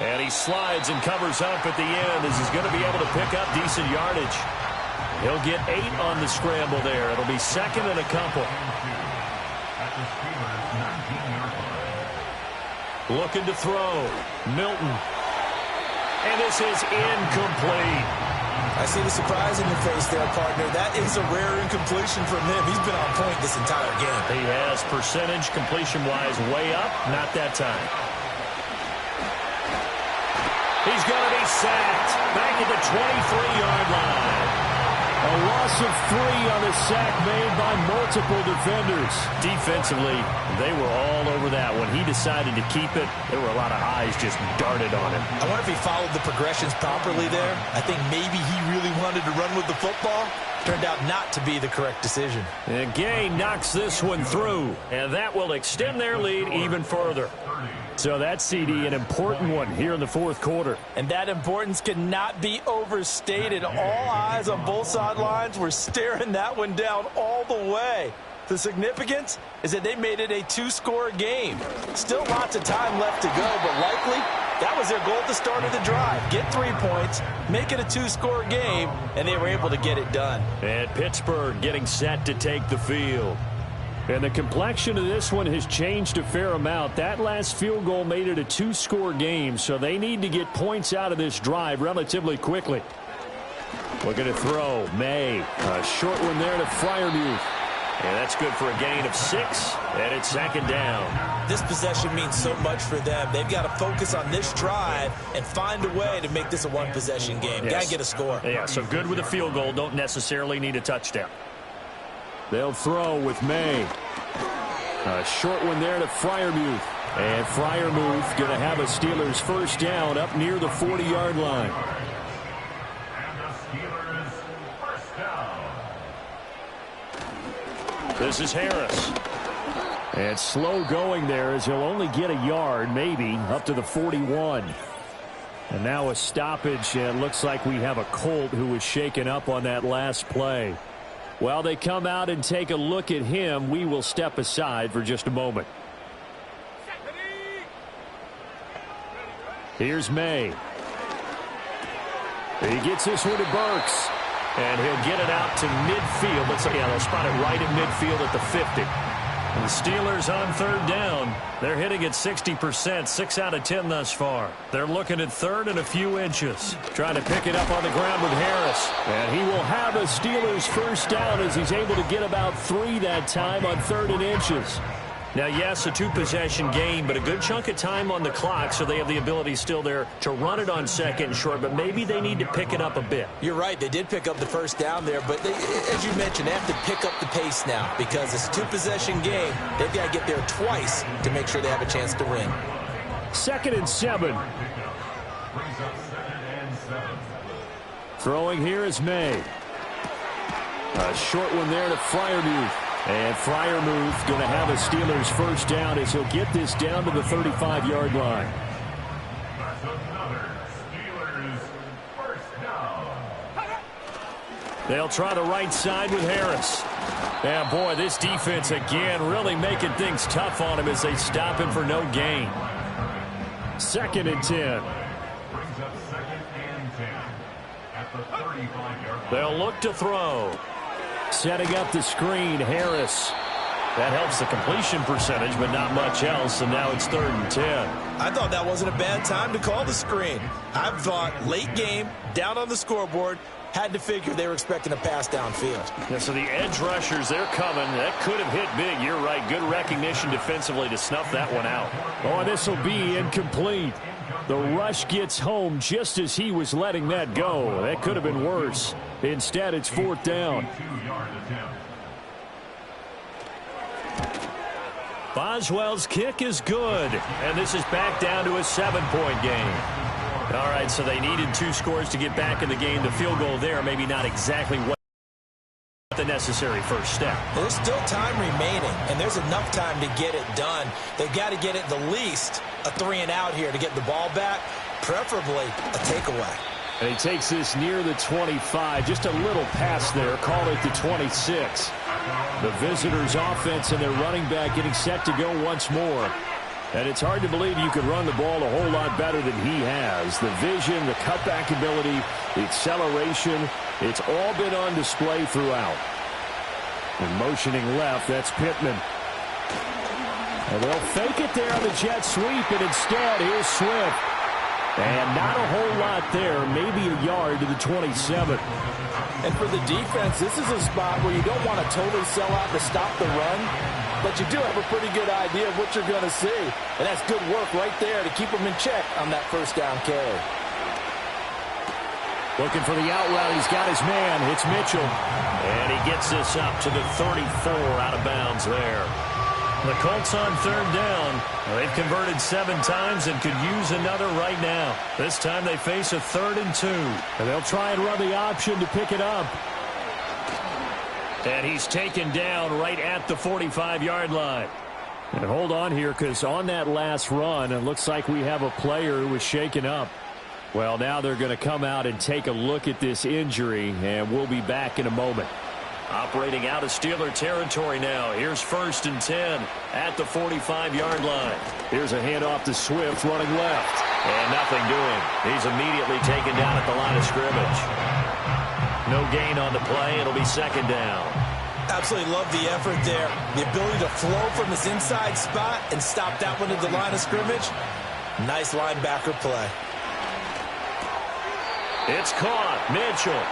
[SPEAKER 6] And he slides and covers up at the end as he's going to be able to pick up decent yardage. He'll get 8 on the scramble there. It'll be 2nd and a couple. Looking to throw. Milton. And this is incomplete.
[SPEAKER 3] I see the surprise in your face there, partner. That is a rare incompletion from him. He's been on point this entire game.
[SPEAKER 6] He has percentage completion-wise way up. Not that time. He's going to be sacked. Back at the 23-yard line. A loss of 3 on a sack made by multiple defenders. Defensively, they were all over that. When he decided to keep it, there were a lot of eyes just darted on him.
[SPEAKER 3] I wonder if he followed the progressions properly there. I think maybe he really wanted to run with the football. Turned out not to be the correct decision.
[SPEAKER 6] And Gay knocks this one through, and that will extend their lead even further. So that's, CD, an important one here in the 4th quarter.
[SPEAKER 3] And that importance cannot be overstated. All eyes on both sidelines were staring that one down all the way. The significance is that they made it a 2-score game. Still lots of time left to go, but likely that was their goal at the start of the drive. Get 3 points, make it a 2-score game, and they were able to get it done.
[SPEAKER 6] And Pittsburgh getting set to take the field. And the complexion of this one has changed a fair amount. That last field goal made it a 2-score game, so they need to get points out of this drive relatively quickly. Looking to throw. May. A short one there to Freiermuth. And that's good for a gain of 6, and it's 2nd down.
[SPEAKER 3] This possession means so much for them. They've got to focus on this drive and find a way to make this a 1-possession game.
[SPEAKER 6] Yes.
[SPEAKER 3] Got to get a score.
[SPEAKER 6] Yeah, so good with a field goal. Don't necessarily need a touchdown. They'll throw with May. A short one there to Freiermuth. And Freiermuth going to have a Steelers 1st down up near the 40-yard line.
[SPEAKER 5] And the Steelers 1st down.
[SPEAKER 6] This is Harris. And slow going there as he'll only get a yard, maybe, up to the 41. And now a stoppage, and looks like we have a Colt who was shaken up on that last play. While they come out and take a look at him, we will step aside for just a moment. Here's May. He gets this one to Burks. And he'll get it out to midfield. They'll spot it right at midfield at the 50. And the Steelers on 3rd down. They're hitting at 60%, 6 out of 10 thus far. They're looking at 3rd and a few inches. Trying to pick it up on the ground with Harris. And he will have a Steelers 1st down as he's able to get about 3 that time on 3rd and inches. Now, yes, a 2-possession game, but a good chunk of time on the clock, so they have the ability still there to run it on 2nd and short, but maybe they need to pick it up a bit.
[SPEAKER 3] You're right. They did pick up the 1st down there, but as you mentioned, they have to pick up the pace now because it's a 2-possession game. They've got to get there twice to make sure they have a chance to win.
[SPEAKER 6] 2nd and 7.
[SPEAKER 5] Brings up 2nd and 7.
[SPEAKER 2] Throwing here is May. A short one there to Freiermuth. And Freiermuth going to have a Steelers first down as he'll get this down to the 35-yard line.
[SPEAKER 5] That's another Steelers first down.
[SPEAKER 6] They'll try the right side with Harris. Yeah, boy, this defense again really making things tough on him as they stop him for no gain.
[SPEAKER 2] 2nd and 10.
[SPEAKER 5] Brings up 2nd and 10 at the 35-yard line.
[SPEAKER 6] They'll look to throw.
[SPEAKER 2] Setting up the screen, Harris.
[SPEAKER 6] That helps the completion percentage, but not much else, and now it's 3rd and 10.
[SPEAKER 3] I thought that wasn't a bad time to call the screen. I thought late game, down on the scoreboard, had to figure they were expecting a pass downfield.
[SPEAKER 6] Yeah, so the edge rushers, they're coming. That could have hit big. You're right. Good recognition defensively to snuff that one out.
[SPEAKER 2] Oh, this will be incomplete. The rush gets home just as he was letting that go. That could have been worse. Instead, it's 4th down.
[SPEAKER 6] Boswell's kick is good, and this is back down to a 7-point game. All right, so they needed 2 scores to get back in the game. The field goal there, maybe not exactly what the necessary first step.
[SPEAKER 3] There's still time remaining, and there's enough time to get it done. They've got to get it the least a 3-and-out here to get the ball back, preferably a takeaway.
[SPEAKER 2] And he takes this near the 25. Just a little pass there. Call it the 26. The visitors' offense and their running back getting set to go once more. And it's hard to believe you could run the ball a whole lot better than he has. The vision, the cutback ability, the acceleration, it's all been on display throughout. And motioning left, that's Pittman. And they'll fake it there on the jet sweep, and instead, here's Swift. And not a whole lot there, maybe a yard to the 27.
[SPEAKER 7] And for the defense, this is a spot where you don't want to totally sell out to stop the run, but you do have a pretty good idea of what you're going to see. And that's good work right there to keep them in check on that first down carry.
[SPEAKER 2] Looking for the out route. He's got his man. It's Mitchell.
[SPEAKER 6] And he gets this up to the 34 out of bounds there. The Colts on 3rd down. They've converted 7 times and could use another right now. This time they face a 3rd and 2.
[SPEAKER 2] And they'll try and run the option to pick it up.
[SPEAKER 6] And he's taken down right at the 45-yard line.
[SPEAKER 2] And hold on here, because on that last run, it looks like we have a player who was shaken up. Well, now they're going to come out and take a look at this injury, and we'll be back in a moment.
[SPEAKER 6] Operating out of Steeler territory now. Here's 1st and 10 at the 45-yard line.
[SPEAKER 2] Here's a handoff to Swift running left.
[SPEAKER 6] And nothing doing. He's immediately taken down at the line of scrimmage. No gain on the play. It'll be 2nd down.
[SPEAKER 3] Absolutely love the effort there. The ability to flow from his inside spot and stop that one at the line of scrimmage. Nice linebacker play.
[SPEAKER 6] It's caught. Mitchell.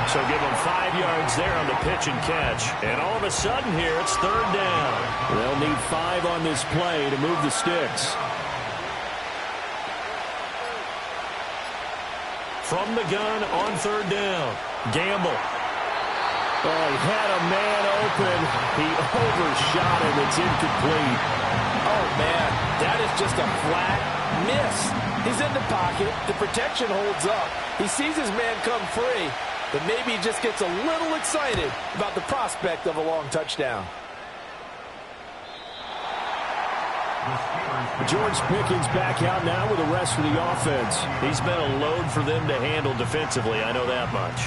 [SPEAKER 6] So give him 5 yards there on the pitch and catch. And all of a sudden here, it's 3rd down.
[SPEAKER 2] They'll need 5 on this play to move the sticks.
[SPEAKER 6] From the gun on 3rd down. Gamble.
[SPEAKER 2] Oh, he had a man open. He overshot him. It's incomplete.
[SPEAKER 7] Oh, man, that is just a flat miss. He's in the pocket. The protection holds up. He sees his man come free, but maybe he just gets a little excited about the prospect of a long touchdown.
[SPEAKER 2] George Pickens back out now with the rest of the offense.
[SPEAKER 6] He's been a load for them to handle defensively, I know that much.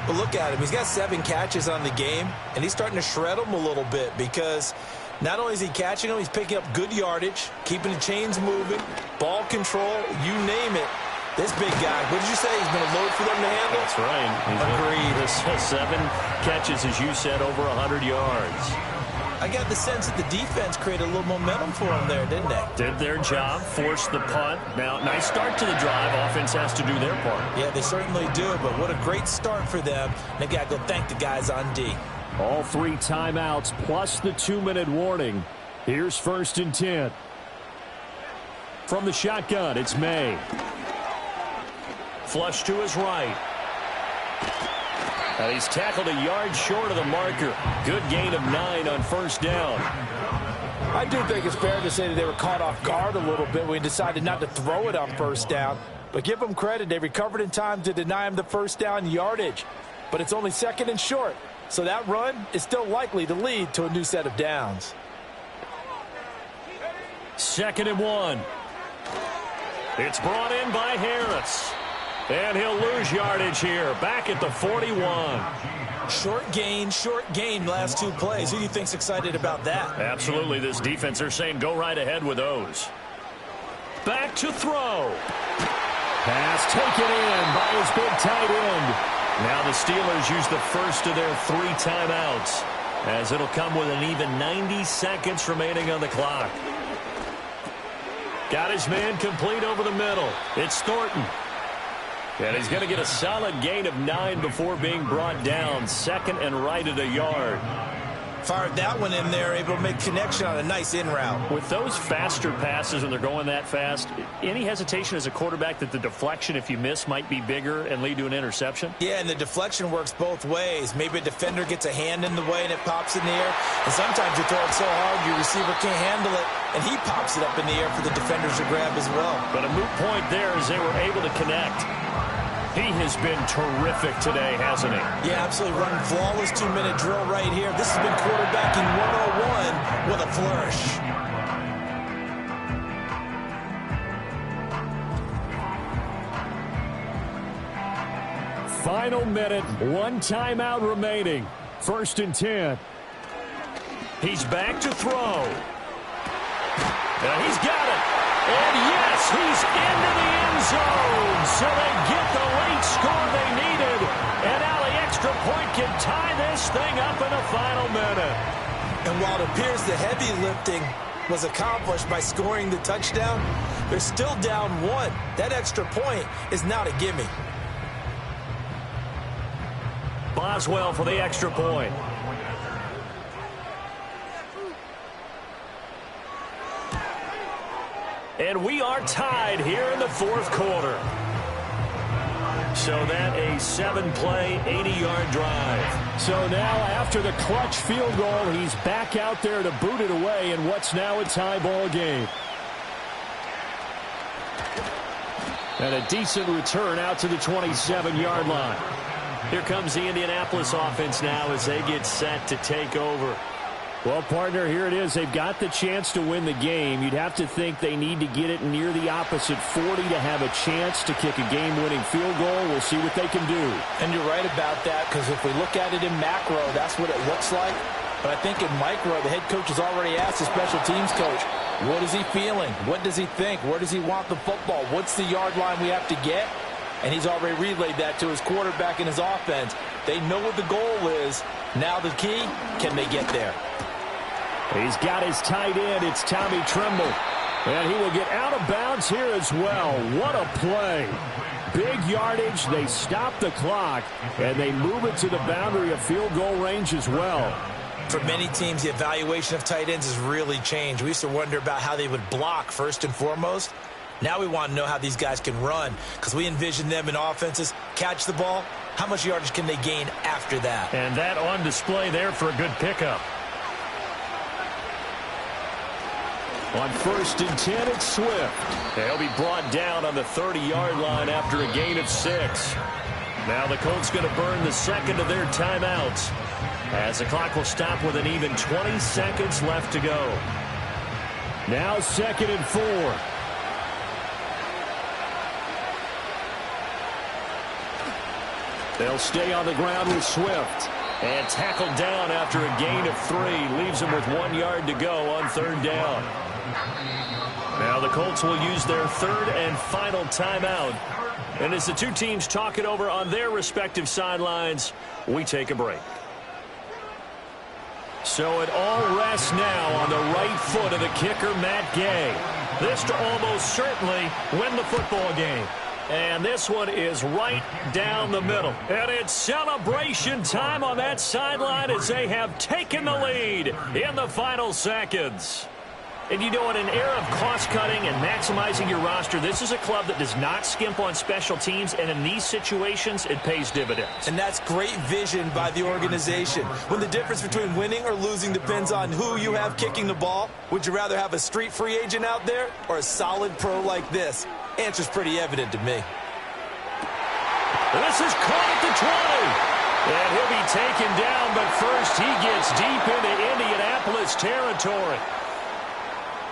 [SPEAKER 3] But look at him. He's got 7 catches on the game, and he's starting to shred them a little bit because not only is he catching them, he's picking up good yardage, keeping the chains moving, ball control, you name it. This big guy, what did you say? He's been a load for them to handle?
[SPEAKER 6] That's right. Agreed. 7 catches, as you said, over 100 yards.
[SPEAKER 3] I got the sense that the defense created a little momentum for them there, didn't they?
[SPEAKER 6] Did their job, forced the punt. Now, nice start to the drive. Offense has to do their part.
[SPEAKER 3] Yeah, they certainly do, but what a great start for them. They've got to go thank the guys on D.
[SPEAKER 2] All 3 timeouts plus the 2-minute warning. Here's 1st and 10. From the shotgun, it's May.
[SPEAKER 6] Flush to his right. And he's tackled a yard short of the marker. Good gain of 9 on 1st down.
[SPEAKER 7] I do think it's fair to say that they were caught off guard a little bit when we decided not to throw it on 1st down. But give them credit. They recovered in time to deny him the first down yardage. But it's only 2nd and short. So that run is still likely to lead to a new set of downs.
[SPEAKER 6] 2nd and 1. It's brought in by Harris. And he'll lose yardage here. Back at the 41.
[SPEAKER 3] Short gain last 2 plays. Who do you think's excited about that?
[SPEAKER 6] Absolutely. This defense, they're saying go right ahead with those. Back to throw. Pass taken in by his big tight end. Now the Steelers use the first of their 3 timeouts, as it'll come with an even 90 seconds remaining on the clock. Got his man complete over the middle. It's Thornton. And he's going to get a solid gain of 9 before being brought down. 2nd and right at a yard.
[SPEAKER 3] Fired that one in there, able to make connection on a nice in route.
[SPEAKER 6] With those faster passes when they're going that fast, any hesitation as a quarterback that the deflection, if you miss, might be bigger and lead to an interception?
[SPEAKER 3] Yeah, and the deflection works both ways. Maybe a defender gets a hand in the way and it pops in the air. And sometimes you throw it so hard your receiver can't handle it, and he pops it up in the air for the defenders to grab as well.
[SPEAKER 6] But a moot point there as they were able to connect. He has been terrific today, hasn't he?
[SPEAKER 3] Yeah, absolutely. Running flawless 2-minute drill right here. This has been quarterbacking 101 with a flourish.
[SPEAKER 2] Final minute, 1 timeout remaining. 1st and 10.
[SPEAKER 6] He's back to throw. And he's got it. And yes, he's into the end zone. So they get the late score they needed. And now the extra point can tie this thing up in the final minute.
[SPEAKER 3] And while it appears the heavy lifting was accomplished by scoring the touchdown, they're still down 1. That extra point is not a gimme.
[SPEAKER 6] Boswell for the extra point. And we are tied here in the 4th quarter. So that a 7-play, 80-yard drive.
[SPEAKER 2] So now after the clutch field goal, he's back out there to boot it away in what's now a tie ball game. And a decent return out to the 27-yard line.
[SPEAKER 6] Here comes the Indianapolis offense now as they get set to take over.
[SPEAKER 2] Well, partner, here it is. They've got the chance to win the game. You'd have to think they need to get it near the opposite 40 to have a chance to kick a game-winning field goal. We'll see what they can do.
[SPEAKER 7] And you're right about that, because if we look at it in macro, that's what it looks like. But I think in micro, the head coach has already asked the special teams coach, what is he feeling? What does he think? Where does he want the football? What's the yard line we have to get? And he's already relayed that to his quarterback and his offense. They know what the goal is. Now the key, can they get there?
[SPEAKER 2] He's got his tight end. It's Tommy Tremble. And he will get out of bounds here as well. What a play. Big yardage. They stop the clock, and they move it to the boundary of field goal range as well.
[SPEAKER 3] For many teams, the evaluation of tight ends has really changed. We used to wonder about how they would block first and foremost. Now we want to know how these guys can run, because we envision them in offenses catch the ball. How much yardage can they gain after that?
[SPEAKER 6] And that on display there for a good pickup.
[SPEAKER 2] On 1st and 10, it's Swift.
[SPEAKER 6] They'll be brought down on the 30-yard line after a gain of 6. Now the Colts going to burn the 2nd of their timeouts, as the clock will stop with an even 20 seconds left to go.
[SPEAKER 2] Now 2nd and 4. They'll stay on the ground with Swift.
[SPEAKER 6] And tackled down after a gain of 3. Leaves him with 1 yard to go on 3rd down. Now the Colts will use their 3rd and final timeout. And as the two teams talk it over on their respective sidelines, we take a break. So it all rests now on the right foot of the kicker, Matt Gay. This to almost certainly win the football game. And this one is right down the middle. And it's celebration time on that sideline as they have taken the lead in the final seconds. And you know, in an era of cost-cutting and maximizing your roster, this is a club that does not skimp on special teams, and in these situations, it pays dividends.
[SPEAKER 3] And that's great vision by the organization. When the difference between winning or losing depends on who you have kicking the ball, would you rather have a street free agent out there or a solid pro like this? Answer's pretty evident to me.
[SPEAKER 6] This is caught at the 20. And he'll be taken down, but first he gets deep into Indianapolis territory.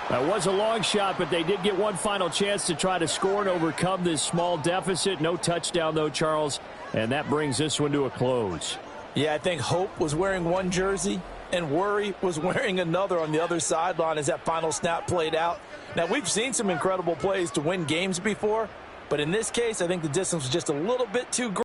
[SPEAKER 2] That was a long shot, but they did get one final chance to try to score and overcome this small deficit. No touchdown, though, Charles, and that brings this one to a close.
[SPEAKER 7] Yeah, I think Hope was wearing one jersey and Worry was wearing another on the other sideline as that final snap played out. Now, we've seen some incredible plays to win games before, but in this case, I think the distance was just a little bit too great.